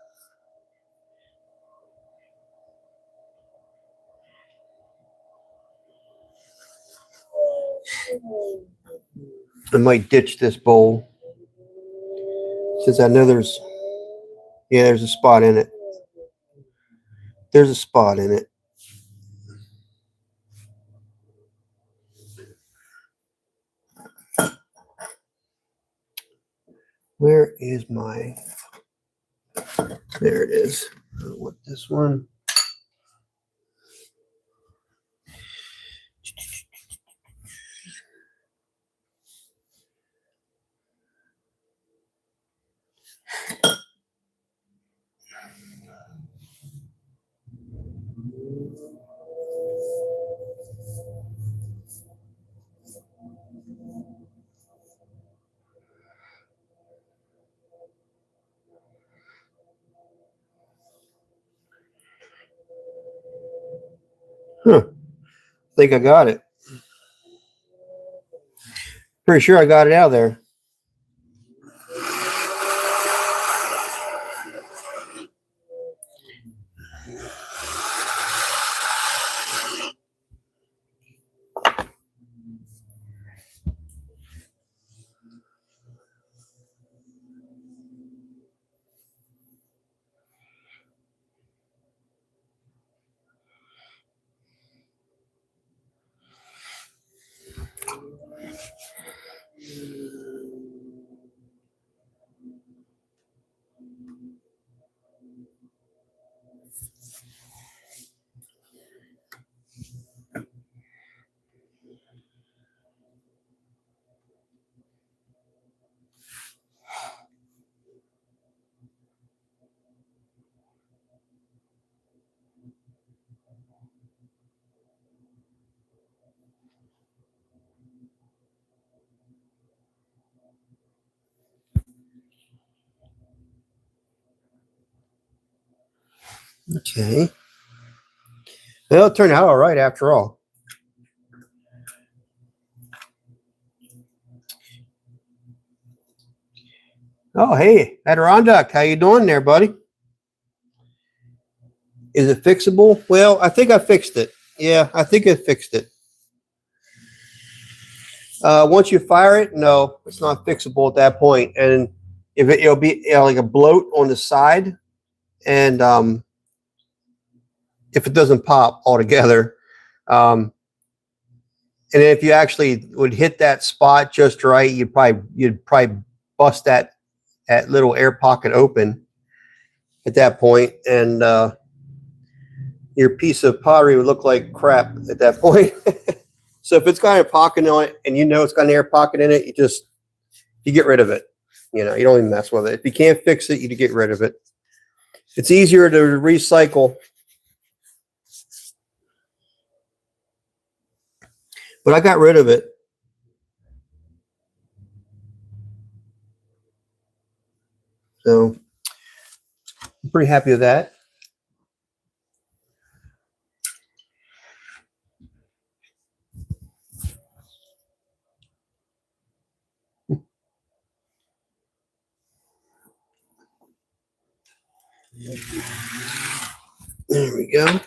S1: I might ditch this bowl since I know there's a spot in it. There's a spot in it. Where is my? There it is. I want this one. Huh. I think I got it. Pretty sure I got it out of there. Okay. Well, it turned out all right after all. Oh, hey, Adirondack, how you doing there, buddy? Is it fixable? Well, I think I fixed it. Yeah, I think I fixed it. Once you fire it, no, it's not fixable at that point. And if it'll be like a bloat on the side, and if it doesn't pop altogether, and if you actually would hit that spot just right, you'd probably bust that little air pocket open at that point, and your piece of pottery would look like crap at that point. So if it's got a pocket on it, and you know it's got an air pocket in it, you get rid of it. You know, you don't even mess with it. If you can't fix it, you get rid of it. It's easier to recycle. But I got rid of it. So I'm pretty happy with that. There we go.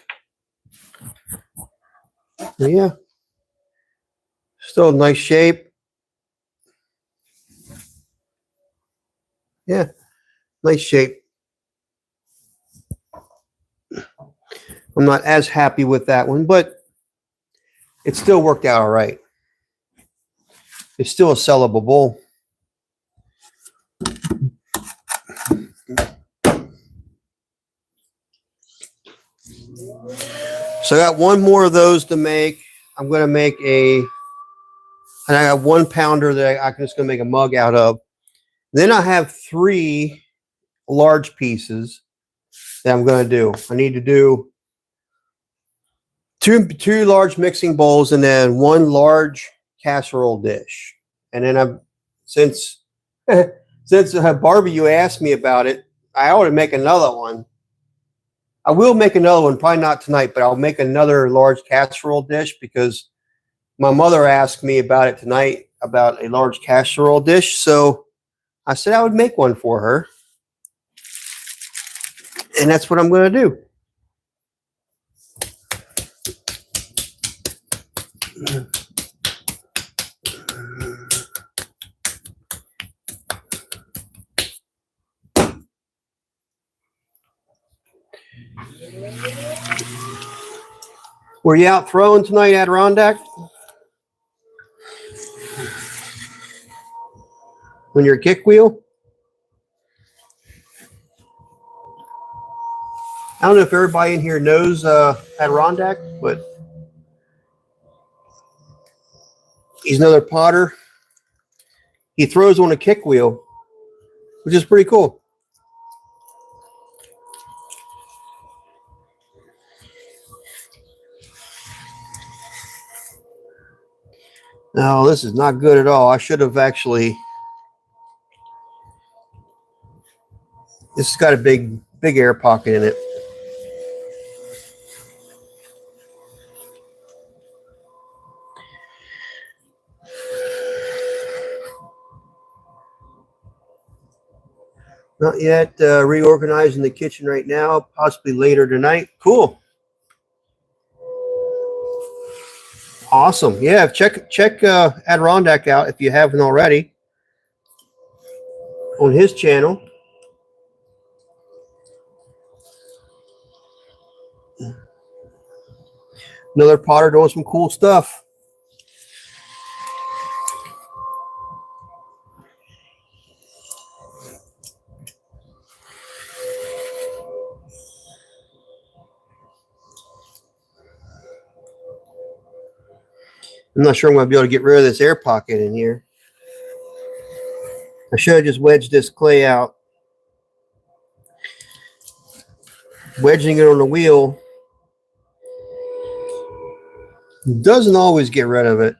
S1: Yeah. Still in nice shape. Yeah. Nice shape. I'm not as happy with that one, but it still worked out all right. It's still a sellable bowl. So I got one more of those to make. I'm going to make and I got 1 pounder that I'm just going to make a mug out of. Then I have 3 large pieces that I'm going to do. I need to do two large mixing bowls and then 1 large casserole dish. And then since Barbie, you asked me about it, I ought to make another one. I will make another one, probably not tonight, but I'll make another large casserole dish because my mother asked me about it tonight, about a large casserole dish. So I said I would make one for her. And that's what I'm going to do. Were you out throwing tonight, Adirondack? On your kick wheel? I don't know if everybody in here knows Adirondack, but he's another potter. He throws on a kick wheel, which is pretty cool. No, this is not good at all. I should have actually. This has got a big air pocket in it. Not yet. Reorganizing the kitchen right now, possibly later tonight. Cool. Awesome. Yeah, check Adirondack out if you haven't already on his channel. Another potter doing some cool stuff. I'm not sure I'm going to be able to get rid of this air pocket in here. I should have just wedged this clay out. Wedging it on the wheel doesn't always get rid of it.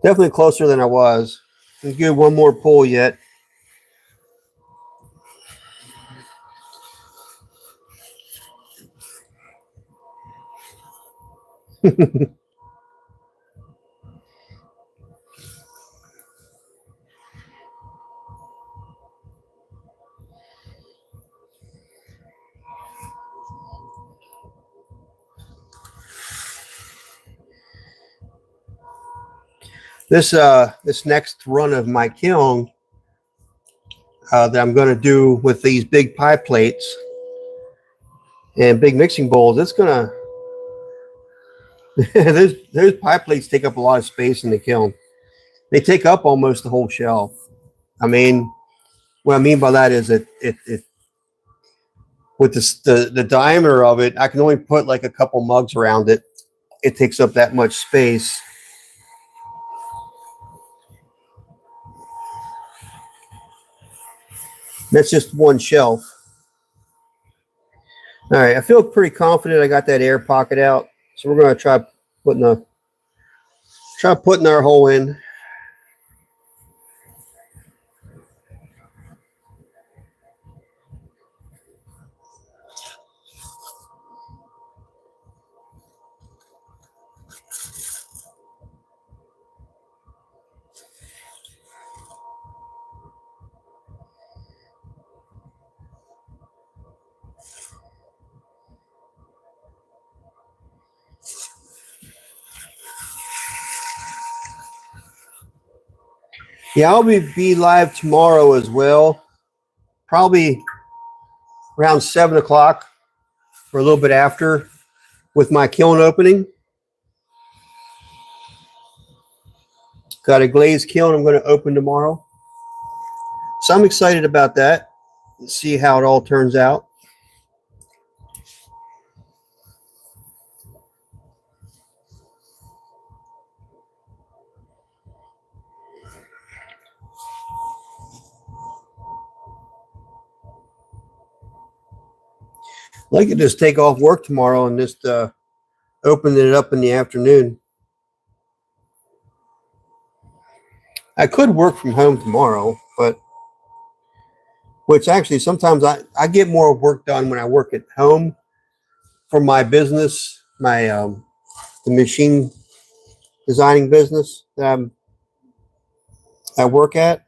S1: Definitely closer than I was. Let's give one more pull yet. This next run of my kiln that I'm going to do with these big pie plates and big mixing bowls, it's going to those pie plates take up a lot of space in the kiln. They take up almost the whole shelf. I mean, what I mean by that is it with the diameter of it, I can only put like a couple mugs around it. It takes up that much space. That's just one shelf. All right, I feel pretty confident I got that air pocket out. So we're going to try putting our hole in. Yeah, I'll be live tomorrow as well. Probably around 7 o'clock or a little bit after with my kiln opening. Got a glazed kiln I'm going to open tomorrow. So I'm excited about that. Let's see how it all turns out. I'd like to just take off work tomorrow and just open it up in the afternoon. I could work from home tomorrow, but which actually sometimes I get more work done when I work at home for my business, my the machine designing business that I work at.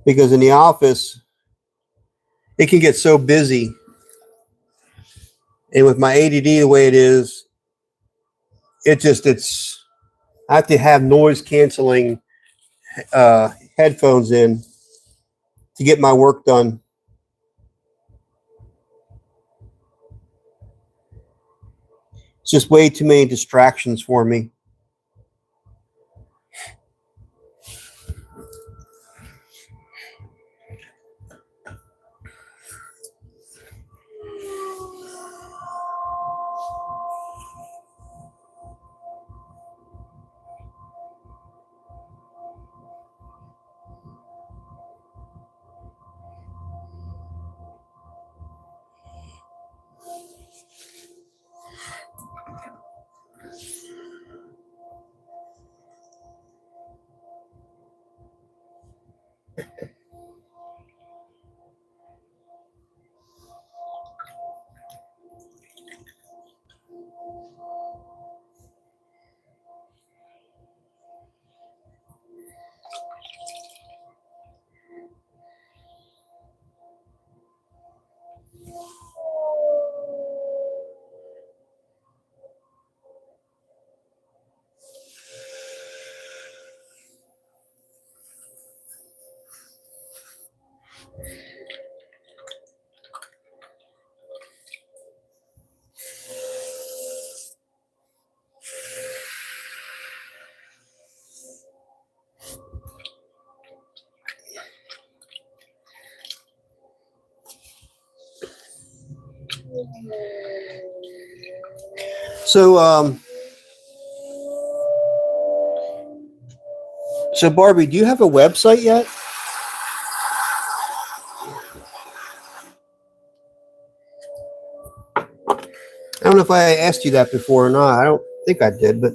S1: Because in the office, it can get so busy. And with my ADD the way it is, I have to have noise canceling headphones in to get my work done. It's just way too many distractions for me. So, so Barbie, do you have a website yet? I don't know if I asked you that before or not. I don't think I did, but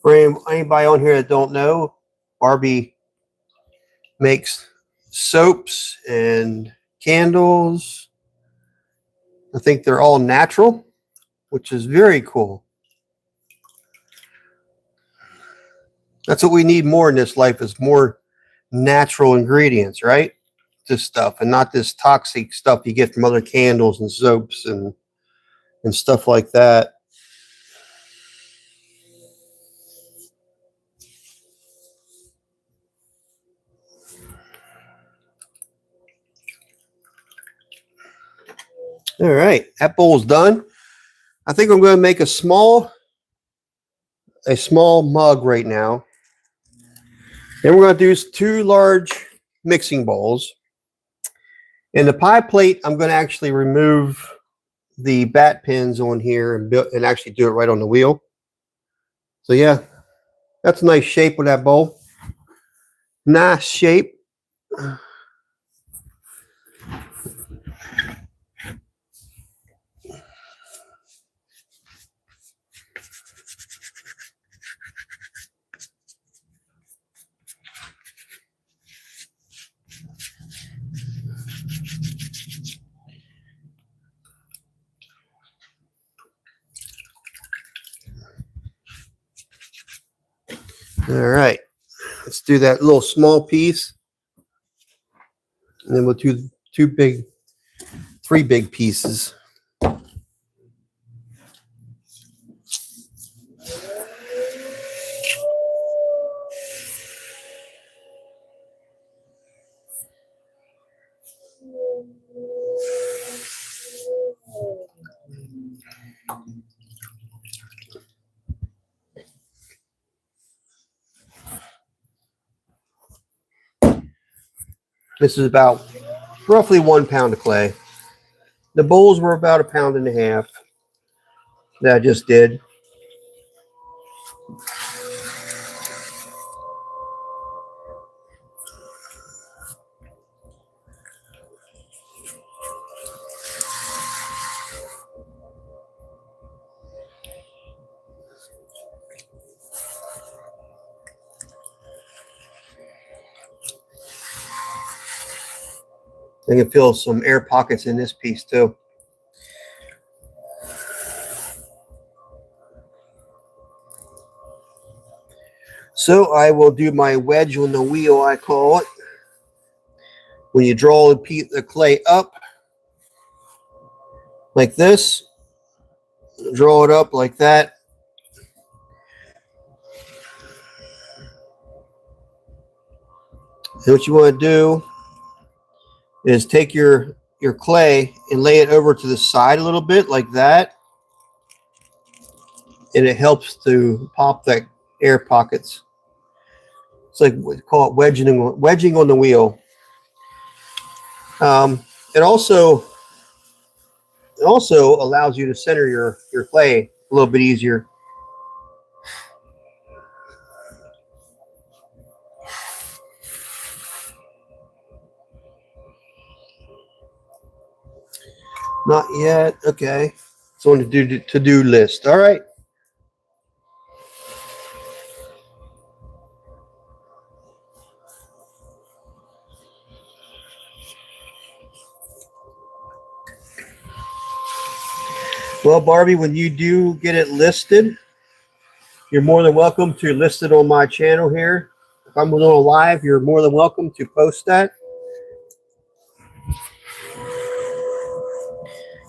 S1: for anybody on here that don't know, Barbie makes soaps and candles. I think they're all natural, which is very cool. That's what we need more in this life, is more natural ingredients, right? This stuff, and not this toxic stuff you get from other candles and soaps and stuff like that. All right, that bowl's done. I think I'm going to make a small mug right now. Then we're going to do 2 large mixing bowls. And the pie plate, I'm going to actually remove the bat pins on here and actually do it right on the wheel. So yeah, that's a nice shape with that bowl. Nice shape. All right, let's do that little small piece, and then we'll do 3 big pieces. This is about roughly 1 pound of clay. The bowls were about 1.5 pounds that I just did. I can feel some air pockets in this piece too. So I will do my wedge on the wheel, I call it. When you draw the clay up like this, draw it up like that. And what you want to do is take your clay and lay it over to the side a little bit like that. And it helps to pop the air pockets. It's like we call it wedging on the wheel. It also allows you to center your clay a little bit easier. Not yet. Okay. It's on the to-do list. All right. Well, Barbie, when you do get it listed, you're more than welcome to list it on my channel here. If I'm doing a live, you're more than welcome to post that.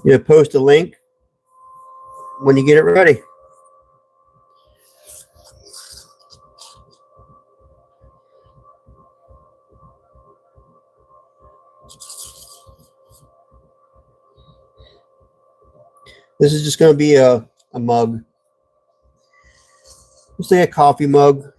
S1: You post a link when you get it ready. This is just going to be a mug. Let's say a coffee mug.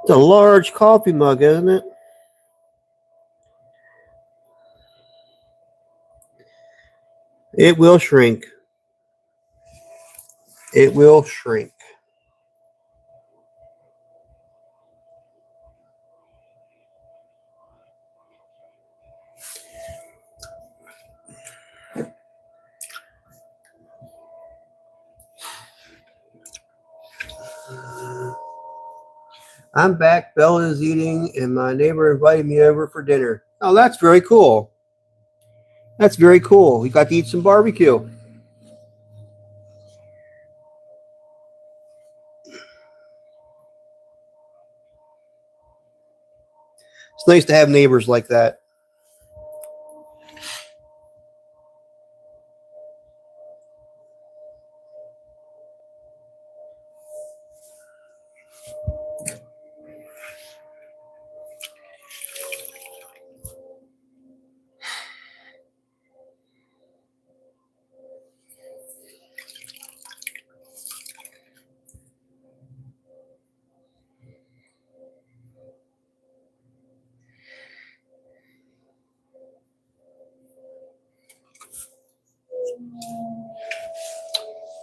S1: It's a large coffee mug, isn't it? It will shrink. It will shrink. I'm back. Bella is eating, and my neighbor invited me over for dinner. Oh, that's very cool. That's very cool. We got to eat some barbecue. It's nice to have neighbors like that.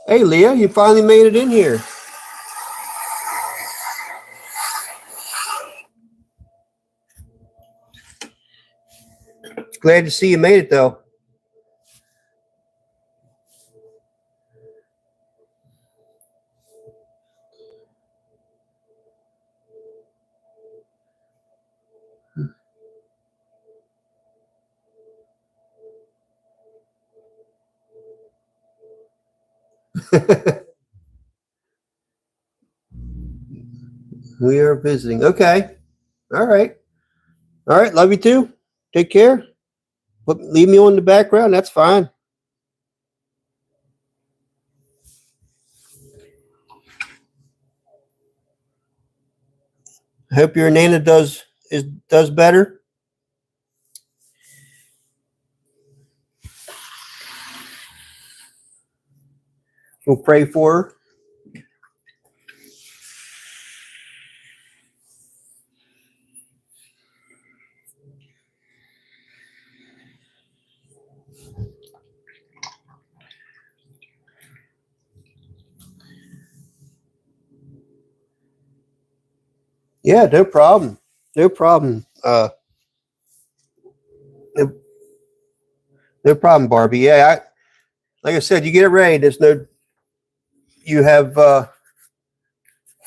S1: Hey, Leah, you finally made it in here. Glad to see you made it, though. We are visiting. Okay. All right. All right. Love you too. Take care. But leave me on the background. That's fine. I hope your Nana does better. We'll pray for her. Yeah, no problem. No problem. No problem, Barbie. Yeah, like I said, you get it ready. You have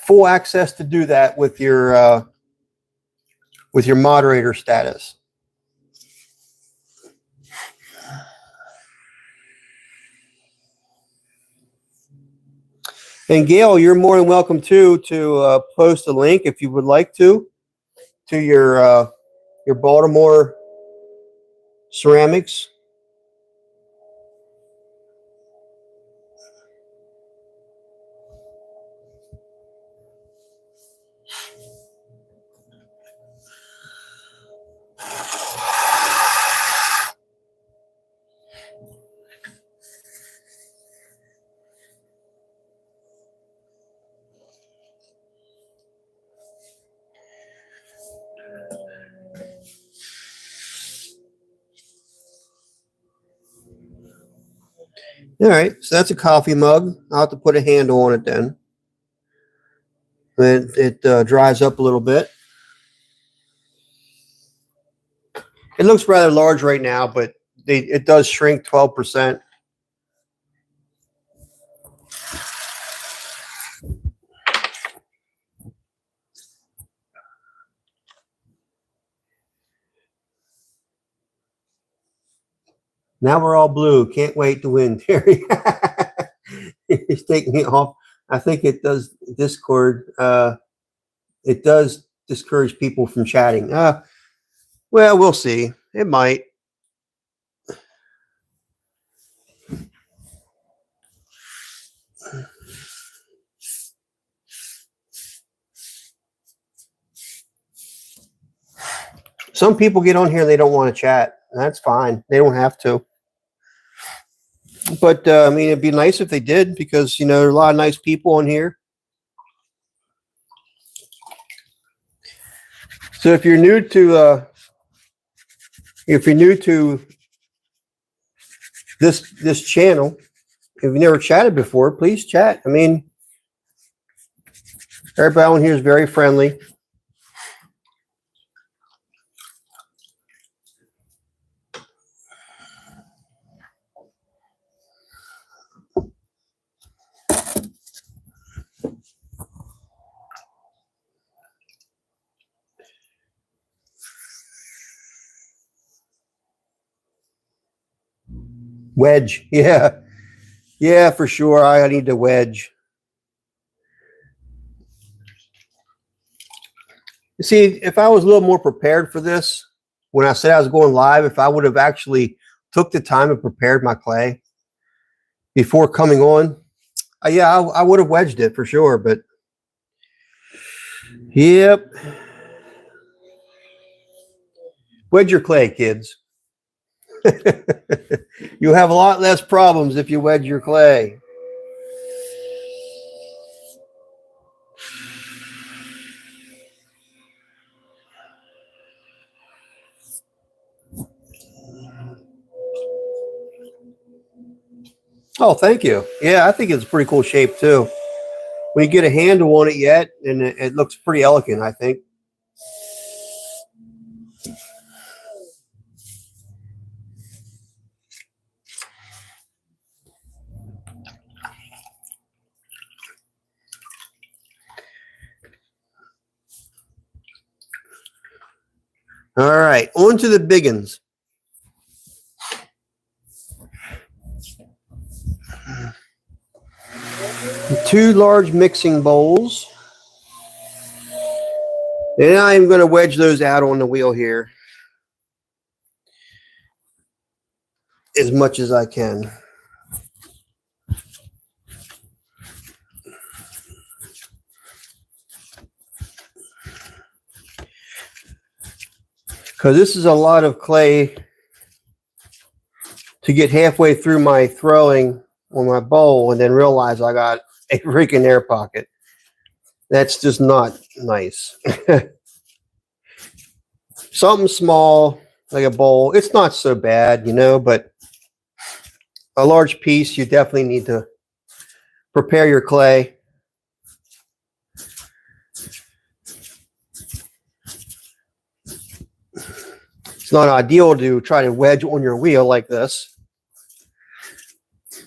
S1: full access to do that with your moderator status. And Gail, you're more than welcome to post a link if you would like to your Baltimore ceramics. All right, so that's a coffee mug. I'll have to put a handle on it then. It dries up a little bit. It looks rather large right now, but it does shrink 12%. Now we're all blue. Can't wait to win, Terry. He's taking me off. I think it does Discord. It does discourage people from chatting. Well, we'll see. It might. Some people get on here and they don't want to chat. That's fine. They don't have to. But I mean, it'd be nice if they did, because there are a lot of nice people on here. So if you're new to this channel, if you've never chatted before, please chat. I mean, everybody on here is very friendly. Wedge, yeah, for sure. I need to wedge. You see, if I was a little more prepared for this, when I said I was going live, if I would have actually took the time and prepared my clay before coming on, I would have wedged it for sure. But yep, wedge your clay, kids. You'll have a lot less problems if you wedge your clay. Oh, thank you. Yeah, I think it's a pretty cool shape too. When you get a handle on it yet, and it looks pretty elegant, I think. All right, on to the biggins. Two large mixing bowls. And I'm going to wedge those out on the wheel here as much as I can. Because this is a lot of clay to get halfway through my throwing on my bowl and then realize I got a freaking air pocket. That's just not nice. Something small, like a bowl, it's not so bad, but a large piece, you definitely need to prepare your clay. It's not ideal to try to wedge on your wheel like this,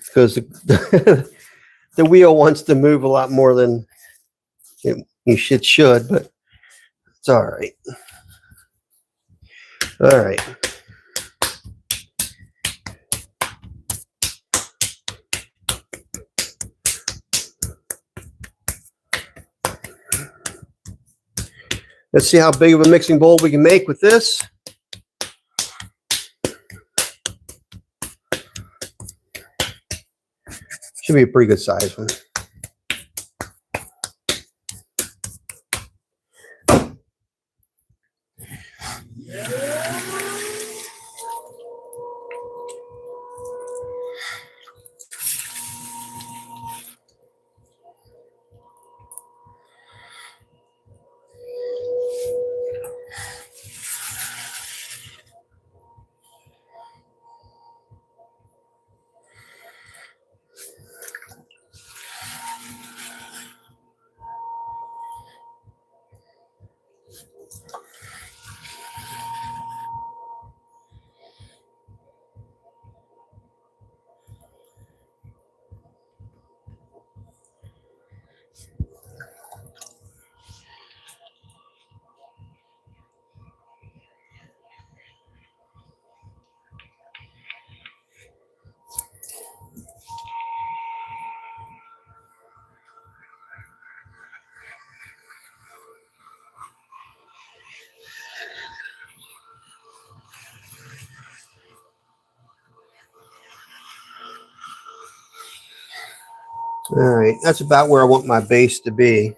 S1: because the wheel wants to move a lot more than you should, but it's all right. All right. Let's see how big of a mixing bowl we can make with this. Should be a pretty good size one. All right, that's about where I want my base to be.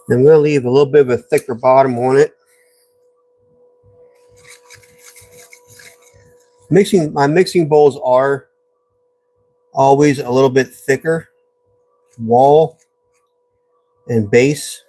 S1: I'm going to leave a little bit of a thicker bottom on it. My mixing bowls are always a little bit thicker wall and base.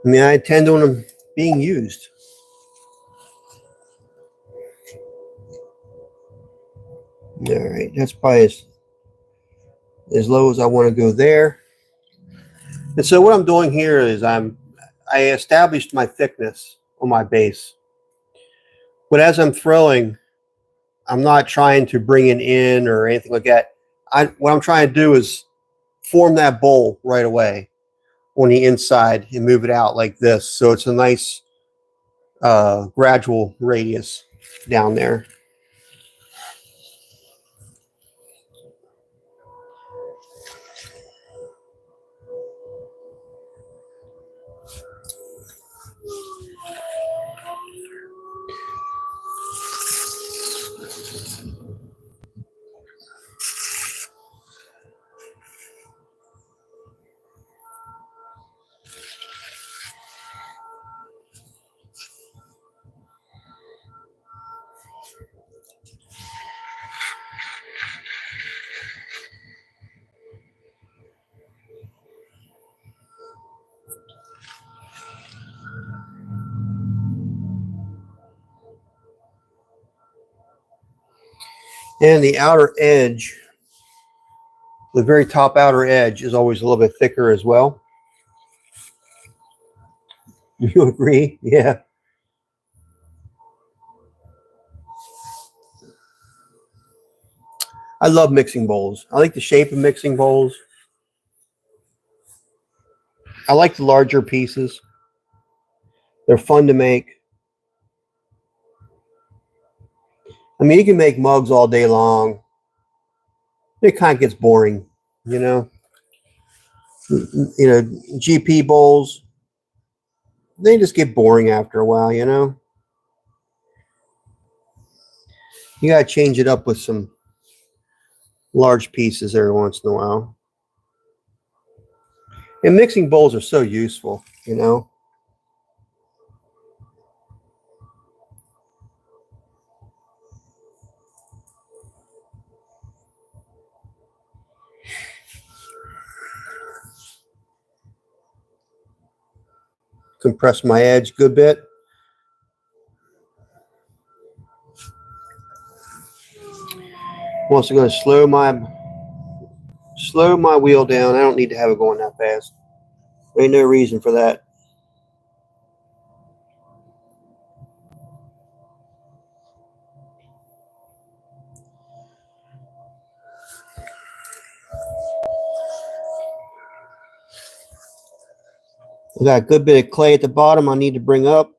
S1: I mean, I intend on them being used. All right, that's probably as low as I want to go there. And so what I'm doing here is I established my thickness on my base. But as I'm throwing, I'm not trying to bring it in or anything like that. What I'm trying to do is form that bowl right away on the inside and move it out like this. So it's a nice gradual radius down there. And the outer edge, the very top outer edge is always a little bit thicker as well. You agree? Yeah. I love mixing bowls. I like the shape of mixing bowls. I like the larger pieces. They're fun to make. I mean, you can make mugs all day long. It kind of gets boring, you know. GP bowls, they just get boring after a while, you know. You got to change it up with some large pieces every once in a while. And mixing bowls are so useful, you know. Compress my edge a good bit. I'm also going to slow my wheel down. I don't need to have it going that fast. There ain't no reason for that. I got a good bit of clay at the bottom I need to bring up.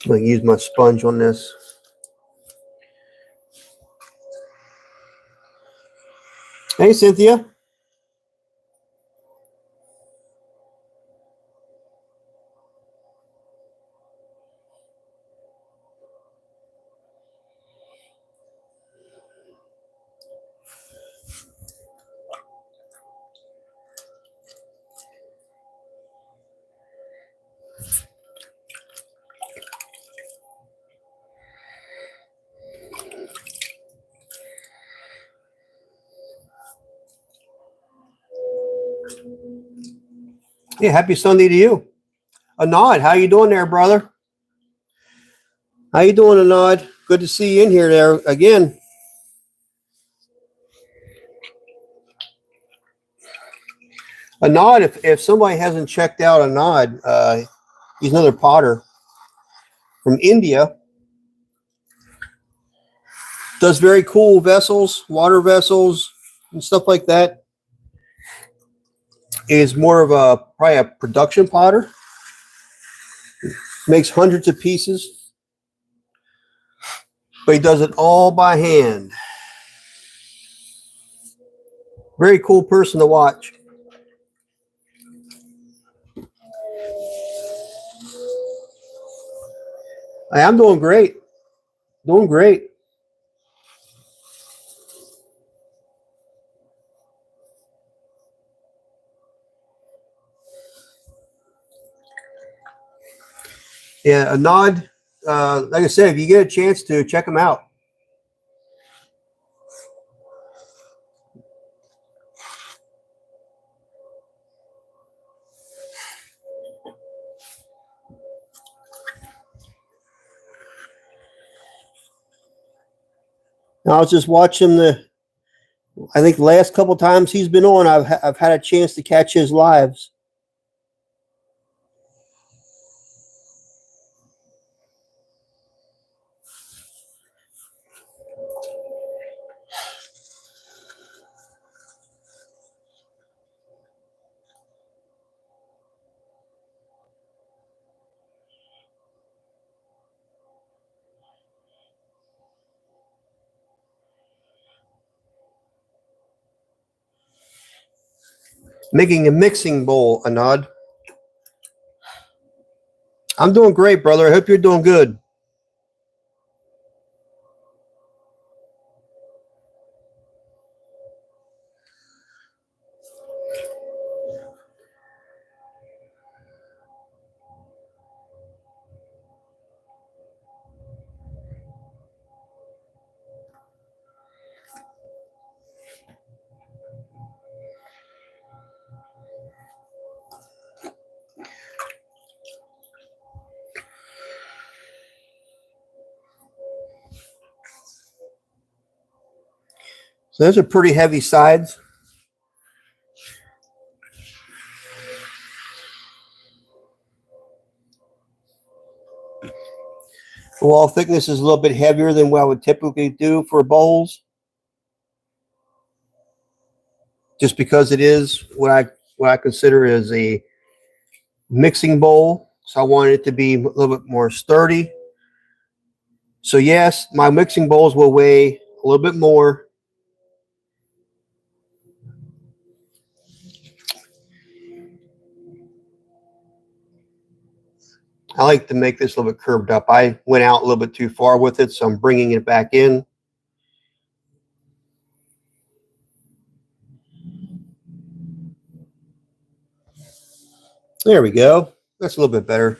S1: I'm going to use my sponge on this. Hey, Cynthia. Yeah, happy Sunday to you. Anod, how you doing there, brother? How you doing, Anod? Good to see you in here there again. Anod, if somebody hasn't checked out Anod, he's another potter from India. Does very cool vessels, water vessels, and stuff like that. Is more of a probably a production potter. Makes hundreds of pieces, but he does it all by hand. Very cool person to watch. I'm doing great. Doing great. Yeah, Anod. Like I said, if you get a chance to check him out. I was just watching I think the last couple times he's been on, I've had a chance to catch his lives. Making a mixing bowl, Anod. I'm doing great, brother. I hope you're doing good. So those are pretty heavy sides. The wall thickness is a little bit heavier than what I would typically do for bowls, just because it is what I consider as a mixing bowl. So I wanted it to be a little bit more sturdy. So yes, my mixing bowls will weigh a little bit more. I like to make this a little bit curved up. I went out a little bit too far with it, so I'm bringing it back in. There we go. That's a little bit better.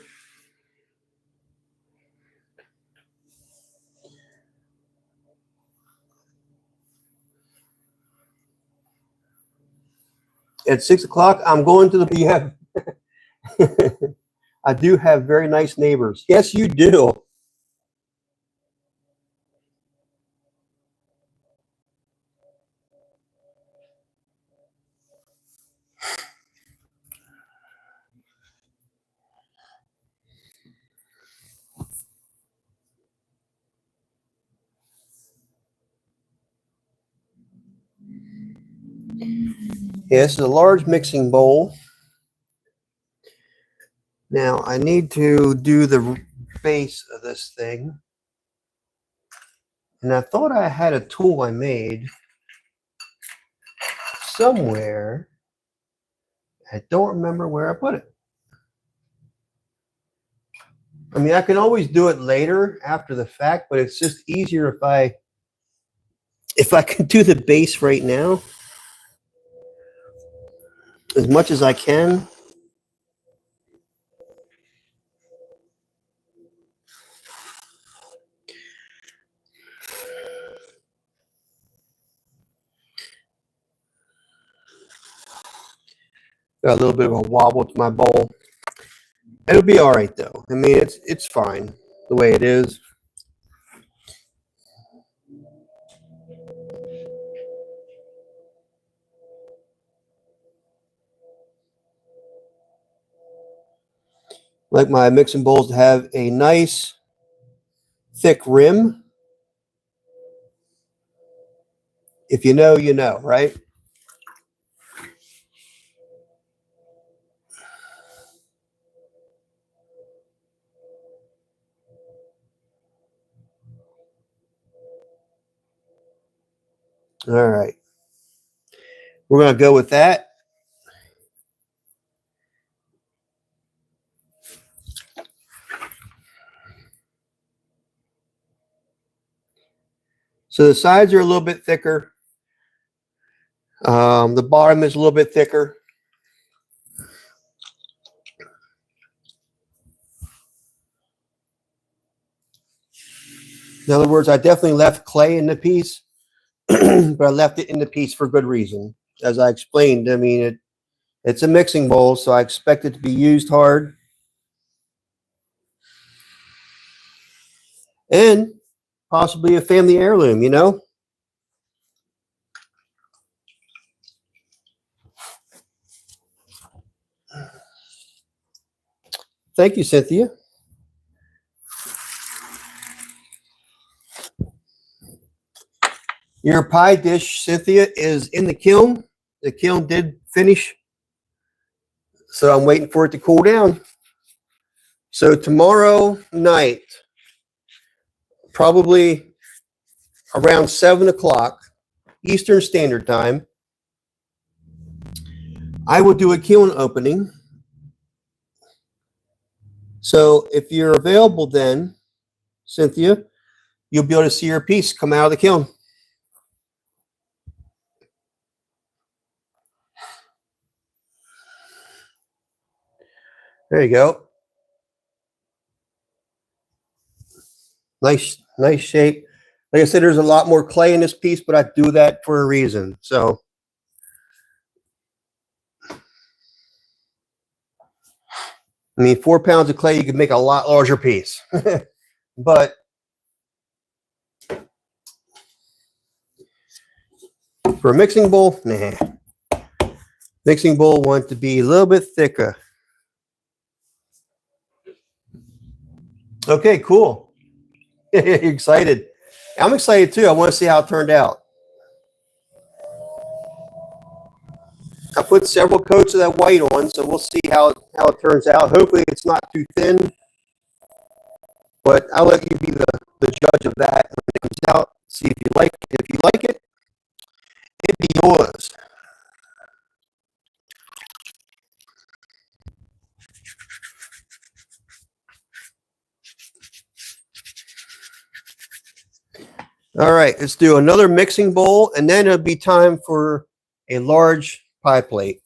S1: At 6 o'clock, I'm going to the. I do have very nice neighbors. Yes, you do. Yeah, this is a large mixing bowl. Now I need to do the base of this thing. And I thought I had a tool I made somewhere. I don't remember where I put it. I mean, I can always do it later after the fact, but it's just easier if I can do the base right now as much as I can. Got a little bit of a wobble to my bowl. It'll be all right though. I mean, it's fine the way it is. Like my mixing bowls to have a nice thick rim. If you know, you know, right? All right. We're going to go with that. So the sides are a little bit thicker. The bottom is a little bit thicker. In other words, I definitely left clay in the piece, but I left it in the piece for good reason. As I explained, I mean, it's a mixing bowl, so I expect it to be used hard. And possibly a family heirloom, you know? Thank you, Cynthia. Your pie dish, Cynthia, is in the kiln. The kiln did finish, so I'm waiting for it to cool down. So tomorrow night, probably around 7 o'clock Eastern Standard Time, I will do a kiln opening. So if you're available then, Cynthia, you'll be able to see your piece come out of the kiln. There you go. Nice shape. Like I said, there's a lot more clay in this piece, but I do that for a reason. So I mean, 4 pounds of clay, you could make a lot larger piece. But for a mixing bowl, nah. Mixing bowl wants to be a little bit thicker. Okay, cool. Excited. I'm excited too. I want to see how it turned out. I put several coats of that white on, so we'll see how it turns out. Hopefully it's not too thin, but I'll let you be the judge of that when it comes out. See if you like it. If you like it, it'd be yours. All right, let's do another mixing bowl, and then it'll be time for a large pie plate.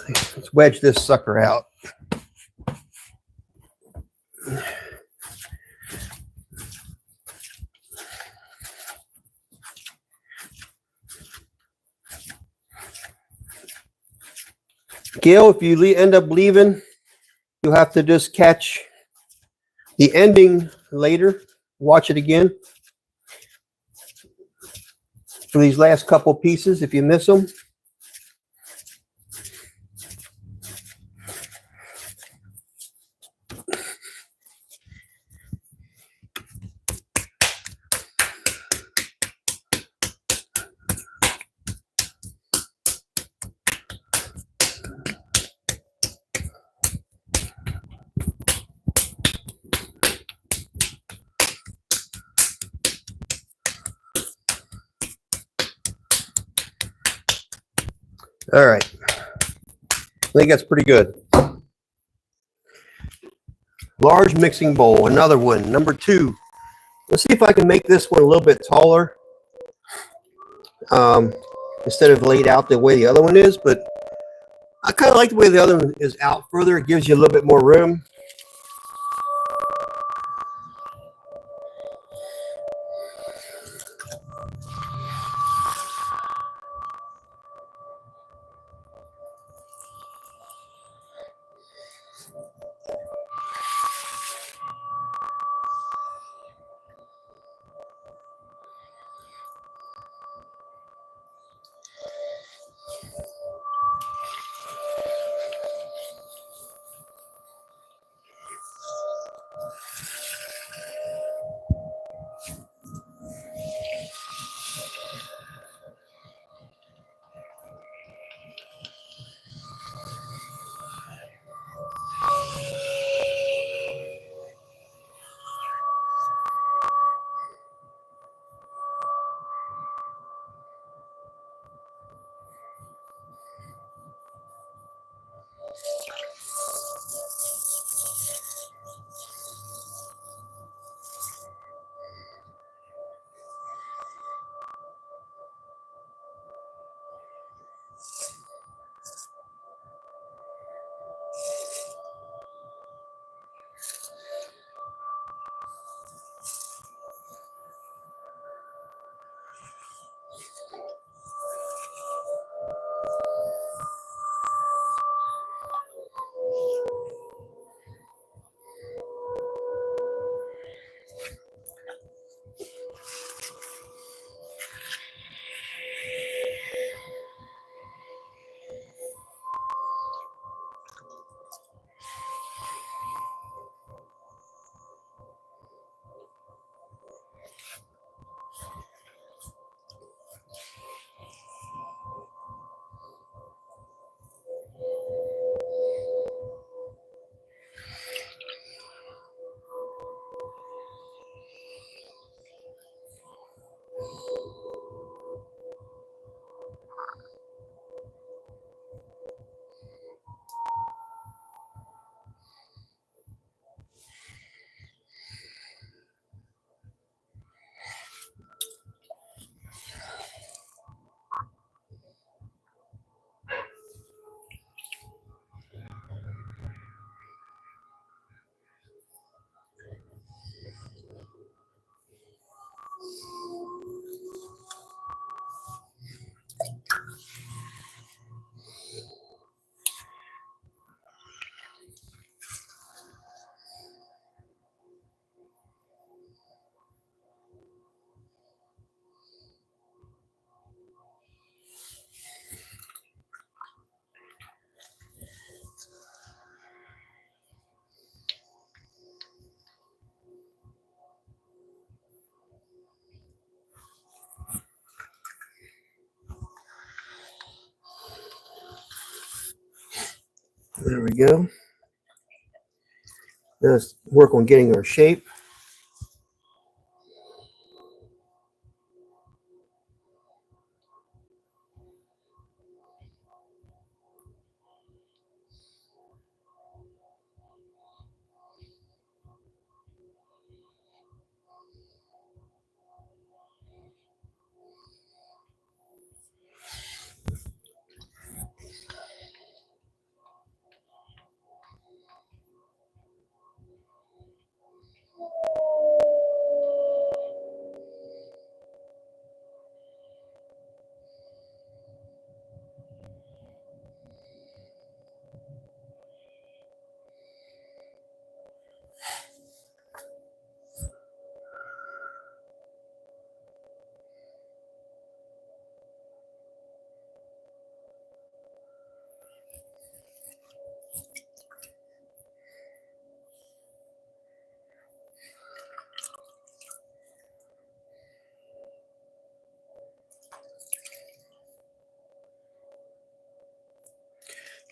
S1: Let's wedge this sucker out. Gail, if you end up leaving, you'll have to just catch the ending later. Watch it again for these last couple pieces if you miss them. All right. I think that's pretty good. Large mixing bowl, another one, number 2. Let's see if I can make this one a little bit taller instead of laid out the way the other one is, but I kind of like the way the other one is out further. It gives you a little bit more room. There we go. Let's work on getting our shape.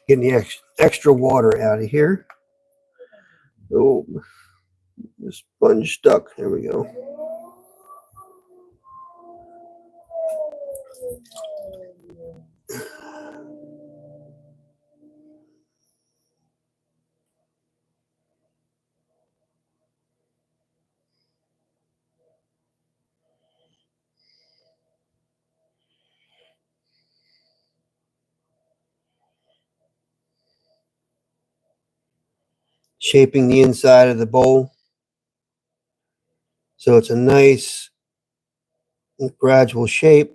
S1: Getting the extra water out of here. Oh, the sponge stuck. There we go. Shaping the inside of the bowl so it's a nice gradual shape.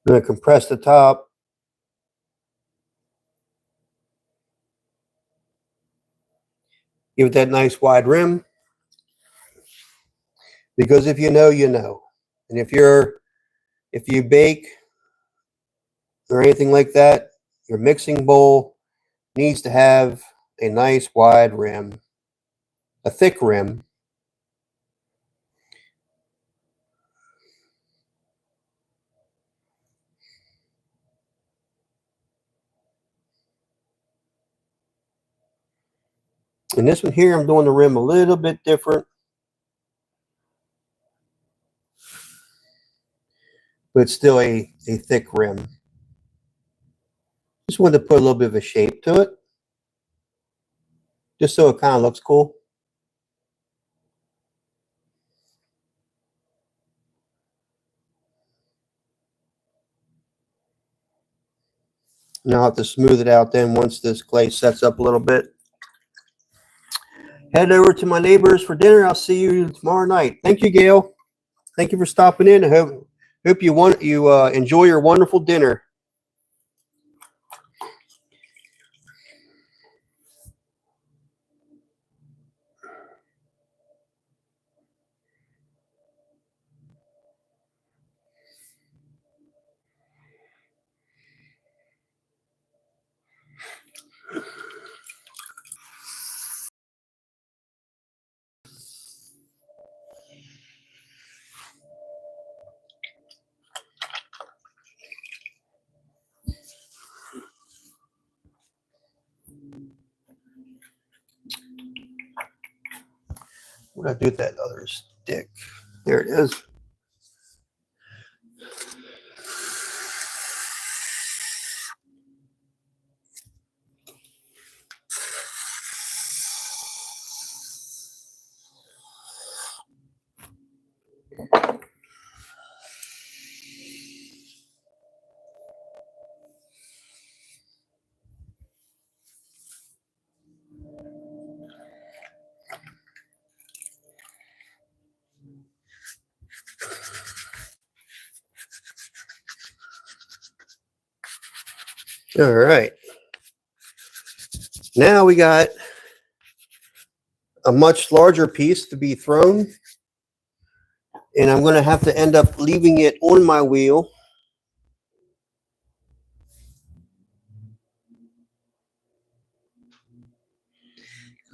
S1: I'm going to compress the top. Give it that nice wide rim. Because if you know, you know. And if you bake or anything like that, your mixing bowl needs to have a nice wide rim, a thick rim. And this one here, I'm doing the rim a little bit different. But it's still a thick rim. Just wanted to put a little bit of a shape to it. Just so it kind of looks cool. And I'll have to smooth it out then once this clay sets up a little bit. Head over to my neighbors for dinner. I'll see you tomorrow night. Thank you, Gail. Thank you for stopping in. I hope you enjoy your wonderful dinner. What did I do with that other stick? There it is. All right. Now we got a much larger piece to be thrown. And I'm going to have to end up leaving it on my wheel.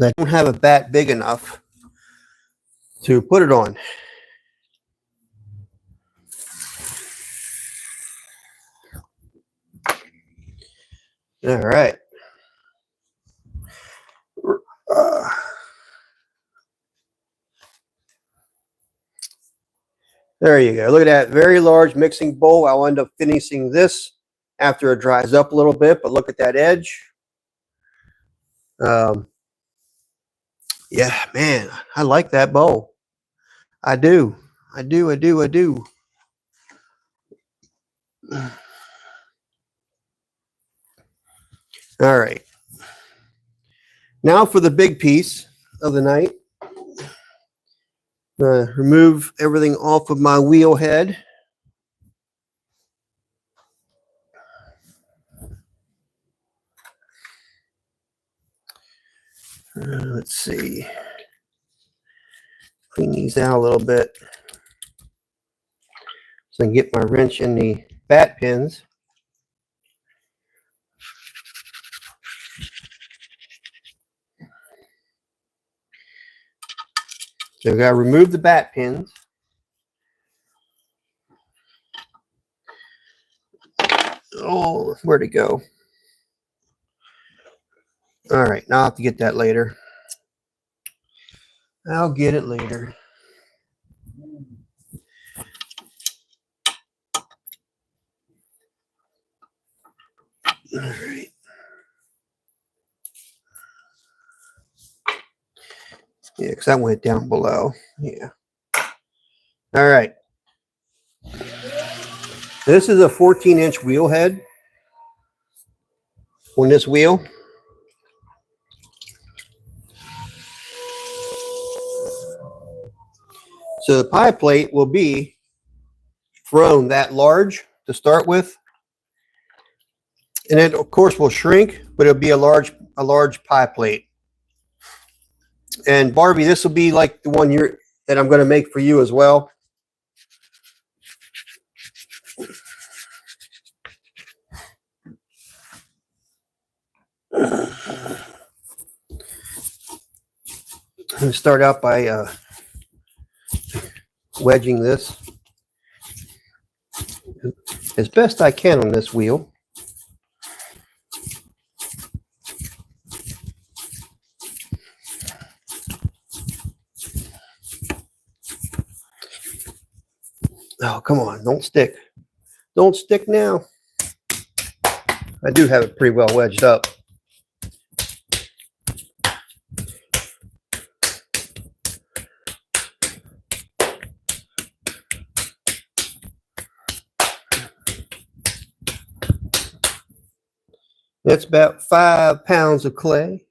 S1: I don't have a bat big enough to put it on. All right. There you go. Look at that very large mixing bowl. I'll end up finishing this after it dries up a little bit, but look at that edge. Yeah, man, I like that bowl. I do. I do. All right. Now for the big piece of the night. Remove everything off of my wheel head. Let's see. Clean these out a little bit so I can get my wrench in the bat pins. So I've got to remove the bat pins. Oh, where'd it go? All right, now I'll have to get that later. I'll get it later. All right. Yeah, because I went down below. Yeah. All right. This is a 14-inch wheel head on this wheel. So the pie plate will be thrown that large to start with. And it, of course, will shrink, but it'll be a large pie plate. And Barbie, this will be like the one that I'm going to make for you as well. I'm going to start out by wedging this as best I can on this wheel. Oh, come on, don't stick. Don't stick now. I do have it pretty well wedged up. That's about 5 pounds of clay.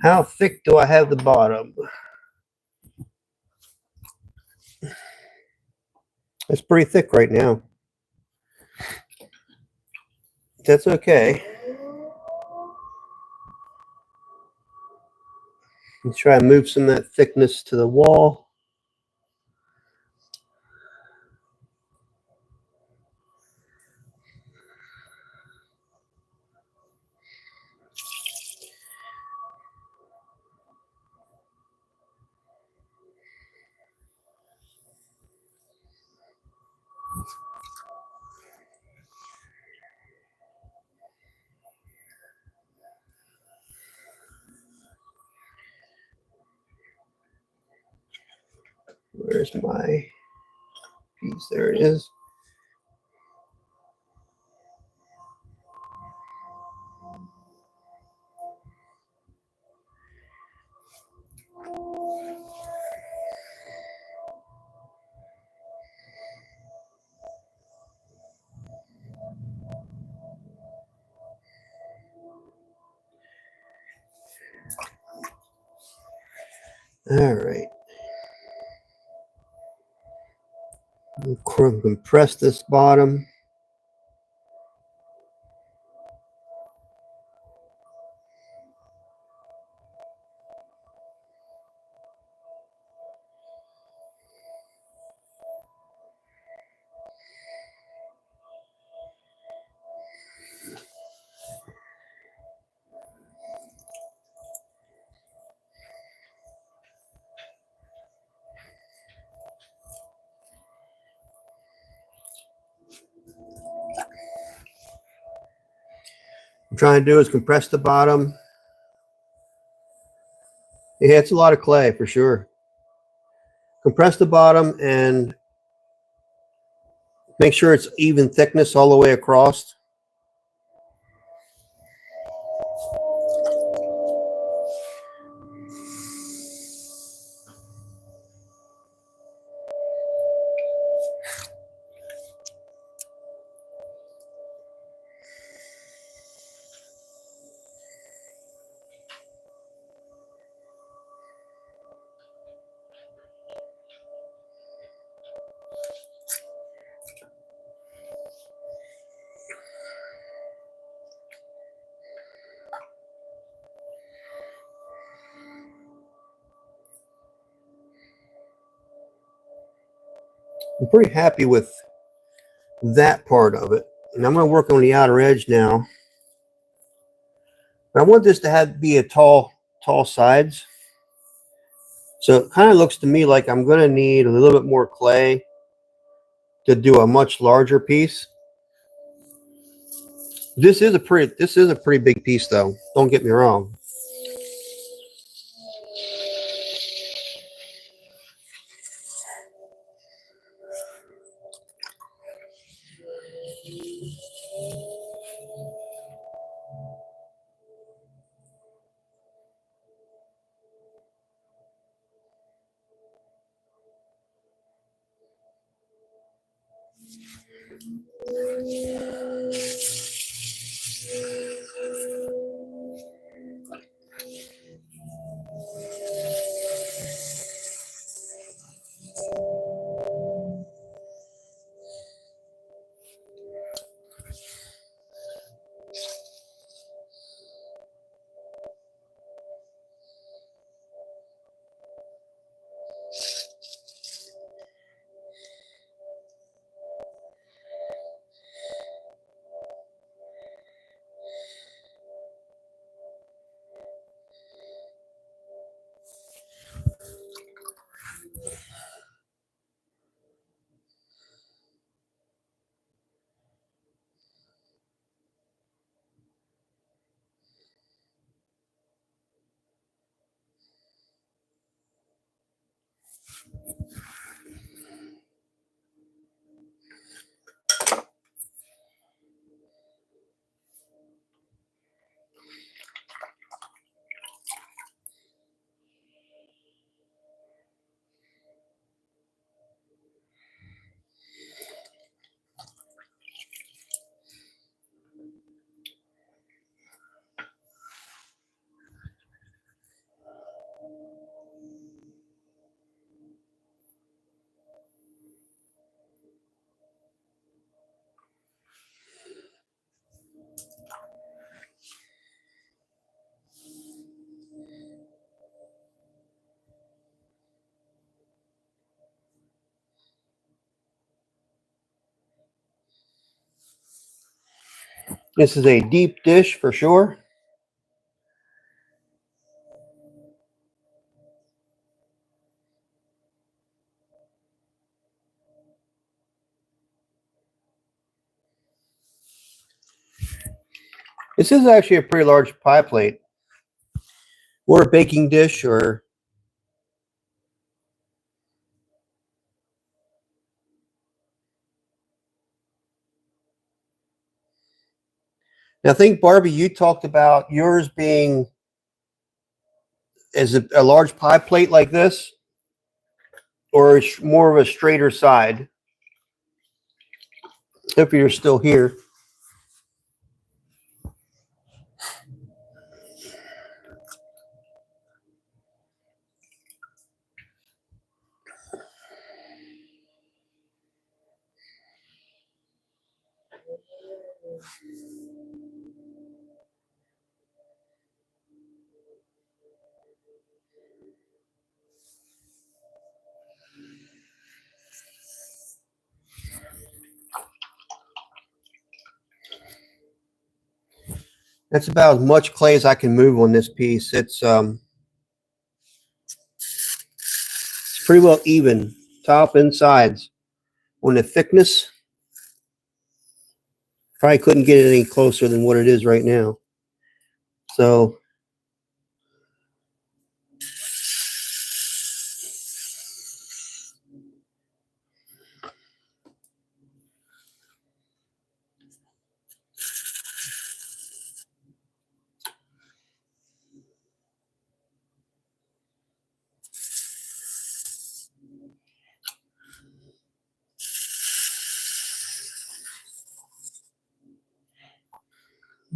S1: How thick do I have the bottom? It's pretty thick right now. That's okay. Let's try and move some of that thickness to the wall. Where's my piece? There it is. All right. Compress this bottom. I'm trying to do is compress the bottom. Yeah, it's a lot of clay for sure. Compress the bottom and make sure it's even thickness all the way across. I'm pretty happy with that part of it. And I'm going to work on the outer edge now. But I want this to be a tall sides. So it kind of looks to me like I'm going to need a little bit more clay to do a much larger piece. This is a pretty big piece though. Don't get me wrong. This is a deep dish for sure. This is actually a pretty large pie plate, or a baking dish, or I think, Barbie, you talked about yours being as a large pie plate like this, or more of a straighter side. If you're still here. That's about as much clay as I can move on this piece. It's pretty well even, top and sides. On the thickness, probably couldn't get it any closer than what it is right now. So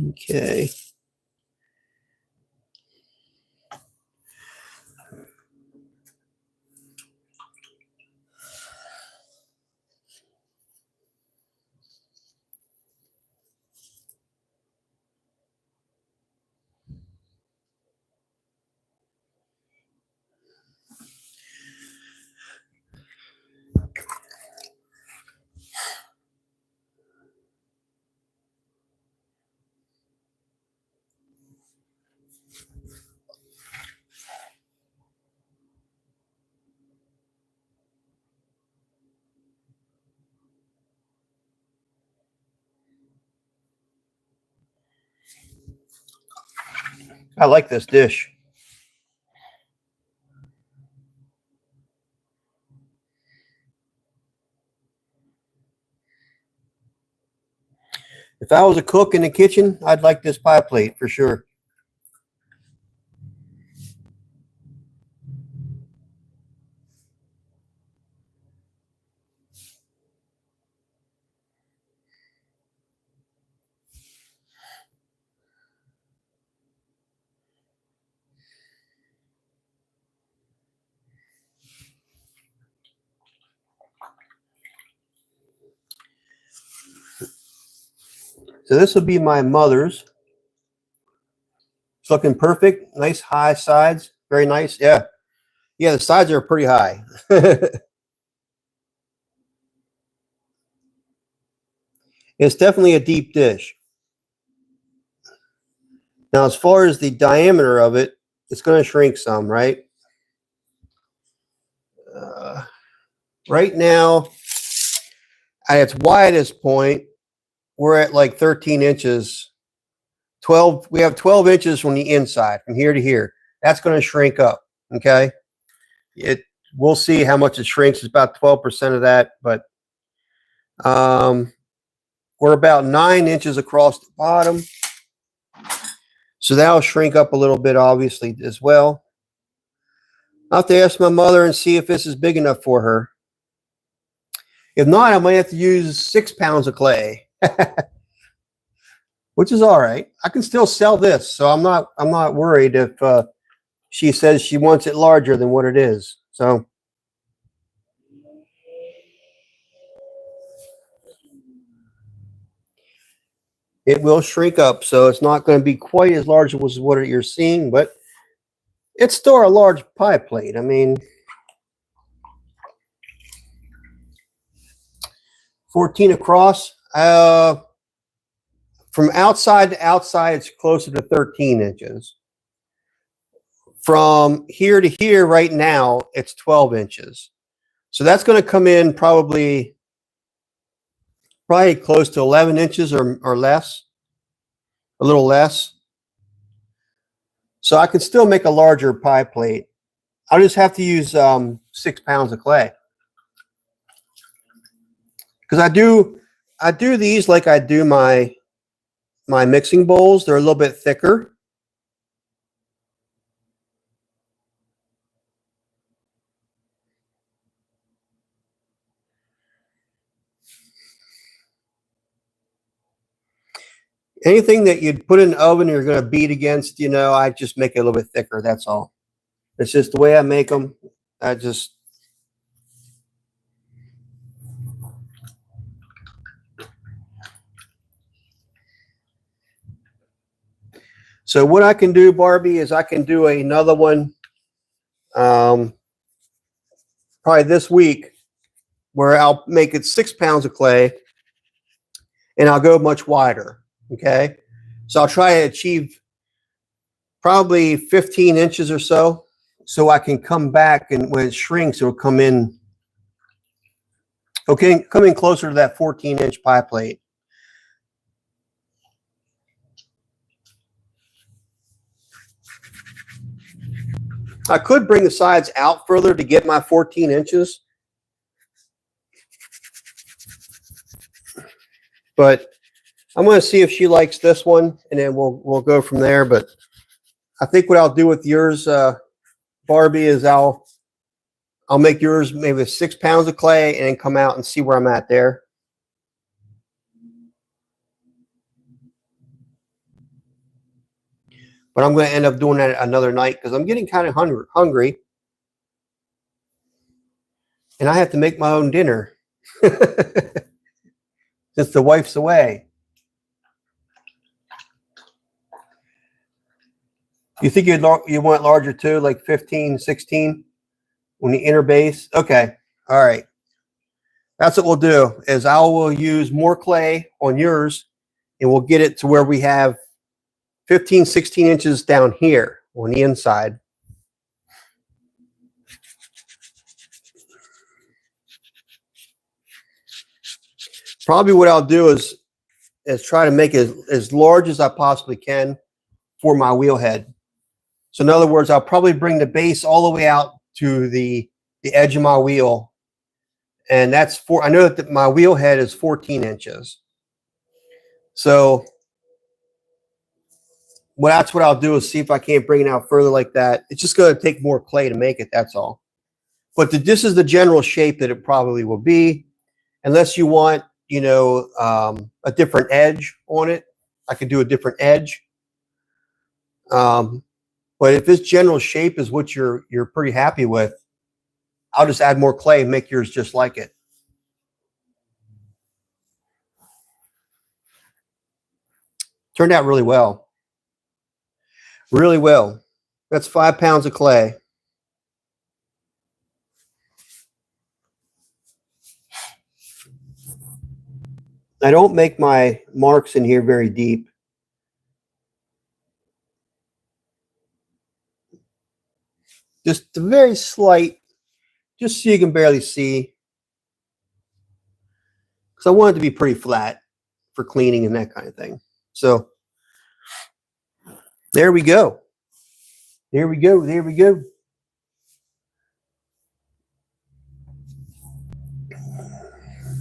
S1: okay. I like this dish. If I was a cook in the kitchen, I'd like this pie plate for sure. So this will be my mother's. It's looking perfect. Nice high sides. Very nice. Yeah. Yeah, the sides are pretty high. It's definitely a deep dish. Now, as far as the diameter of it, it's going to shrink some, right? Right now, at its widest point, we're at like 13 inches. 12. We have 12 inches from the inside, from here to here. That's going to shrink up. Okay. We'll see how much it shrinks. It's about 12% of that, but we're about 9 inches across the bottom. So that'll shrink up a little bit, obviously, as well. I'll have to ask my mother and see if this is big enough for her. If not, I might have to use 6 pounds of clay, which is all right. I can still sell this, so I'm not worried if she says she wants it larger than what it is. So it will shrink up, so it's not going to be quite as large as what you're seeing, but it's still a large pie plate. I mean, 14 across. From outside to outside, it's closer to 13 inches. From here to here right now, it's 12 inches. So that's going to come in probably close to 11 inches or less, a little less. So I can still make a larger pie plate. I'll just have to use 6 pounds of clay. Because I do these like I do my mixing bowls. They're a little bit thicker. Anything that you'd put in the oven you're going to beat against, I just make it a little bit thicker. That's all. It's just the way I make them. So what I can do, Barbie, is I can do another one probably this week where I'll make it 6 pounds of clay and I'll go much wider. Okay. So I'll try to achieve probably 15 inches or so I can come back, and when it shrinks, it'll come in. Okay. Come in closer to that 14-inch pie plate. I could bring the sides out further to get my 14 inches. But I'm going to see if she likes this one, and then we'll go from there. But I think what I'll do with yours, Barbie, is I'll make yours maybe 6 pounds of clay and then come out and see where I'm at there. But I'm going to end up doing that another night because I'm getting kind of hungry. And I have to make my own dinner since the wife's away. You think you want larger too, like 15, 16 on the inner base? Okay. All right. That's what we'll do, is I will use more clay on yours and we'll get it to where we have 15, 16 inches down here on the inside. Probably what I'll do is try to make it as large as I possibly can for my wheel head. So in other words, I'll probably bring the base all the way out to the edge of my wheel. And that's I know that my wheel head is 14 inches. So that's what I'll do, is see if I can't bring it out further like that. It's just going to take more clay to make it. That's all. But this is the general shape that it probably will be, unless you want, a different edge on it. I could do a different edge. But if this general shape is what you're pretty happy with, I'll just add more clay and make yours just like it. Turned out really well. Really well. That's 5 pounds of clay. I don't make my marks in here very deep. Just very slight, just so you can barely see. Because I want it to be pretty flat for cleaning and that kind of thing. So there we go. There we go. There we go.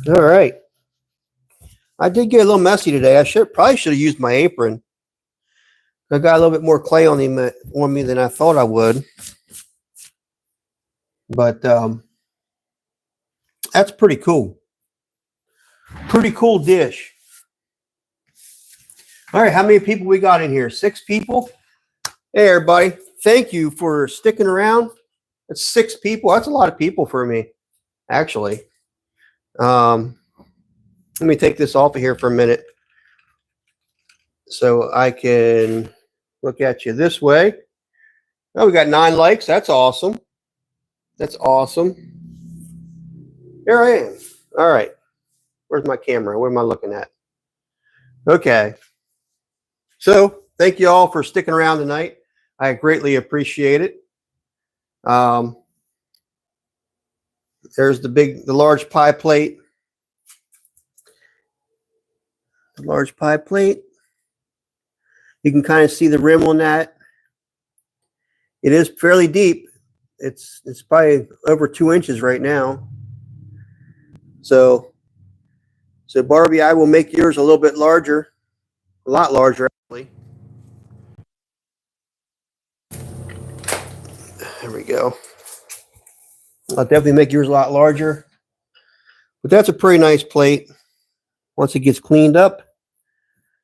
S1: All right. I did get a little messy today. I probably should have used my apron. I got a little bit more clay on me than I thought I would. But that's pretty cool. Pretty cool dish. All right, how many people we got in here? 6 people? Hey, everybody. Thank you for sticking around. That's 6 people. That's a lot of people for me, actually. Let me take this off of here for a minute so I can look at you this way. Oh, we got 9 likes. That's awesome. That's awesome. Here I am. All right. Where's my camera? What am I looking at? Okay. So thank you all for sticking around tonight. I greatly appreciate it. There's the large pie plate. The large pie plate. You can kind of see the rim on that. It is fairly deep. It's probably over 2 inches right now. So Barbie, I will make yours a little bit larger, a lot larger actually. There we go. I'll definitely make yours a lot larger. But that's a pretty nice plate. Once it gets cleaned up,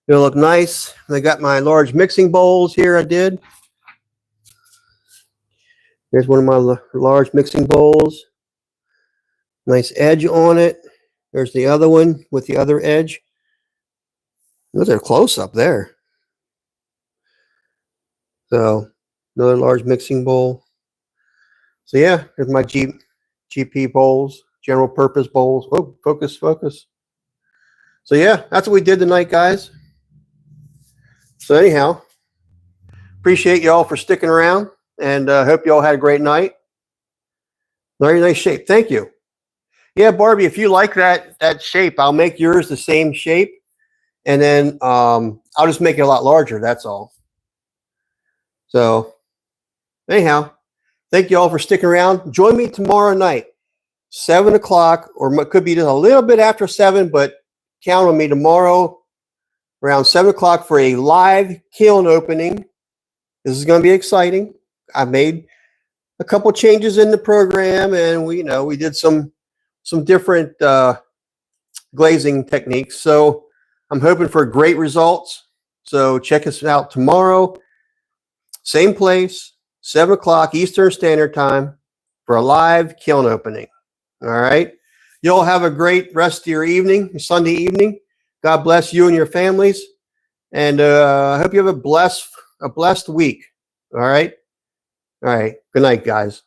S1: it'll look nice. I got my large mixing bowls here I did. There's one of my large mixing bowls. Nice edge on it. There's the other one with the other edge. Those are close up there. So another large mixing bowl. So yeah, there's my GP bowls, general purpose bowls. Oh, focus. So yeah, that's what we did tonight, guys. So anyhow, appreciate you all for sticking around, and hope you all had a great night. Very nice shape. Thank you. Yeah, Barbie, if you like that shape, I'll make yours the same shape, and then I'll just make it a lot larger. That's all. So anyhow, thank you all for sticking around. Join me tomorrow night, 7 o'clock, or it could be just a little bit after 7, but count on me tomorrow around 7 o'clock for a live kiln opening. This is going to be exciting. I made a couple changes in the program, and we did some different glazing techniques. So I'm hoping for great results. So check us out tomorrow, same place, 7 o'clock Eastern Standard Time for a live kiln opening. All right. You all have a great rest of your evening, Sunday evening. God bless you and your families. And I hope you have a blessed week. All right. All right. Good night, guys.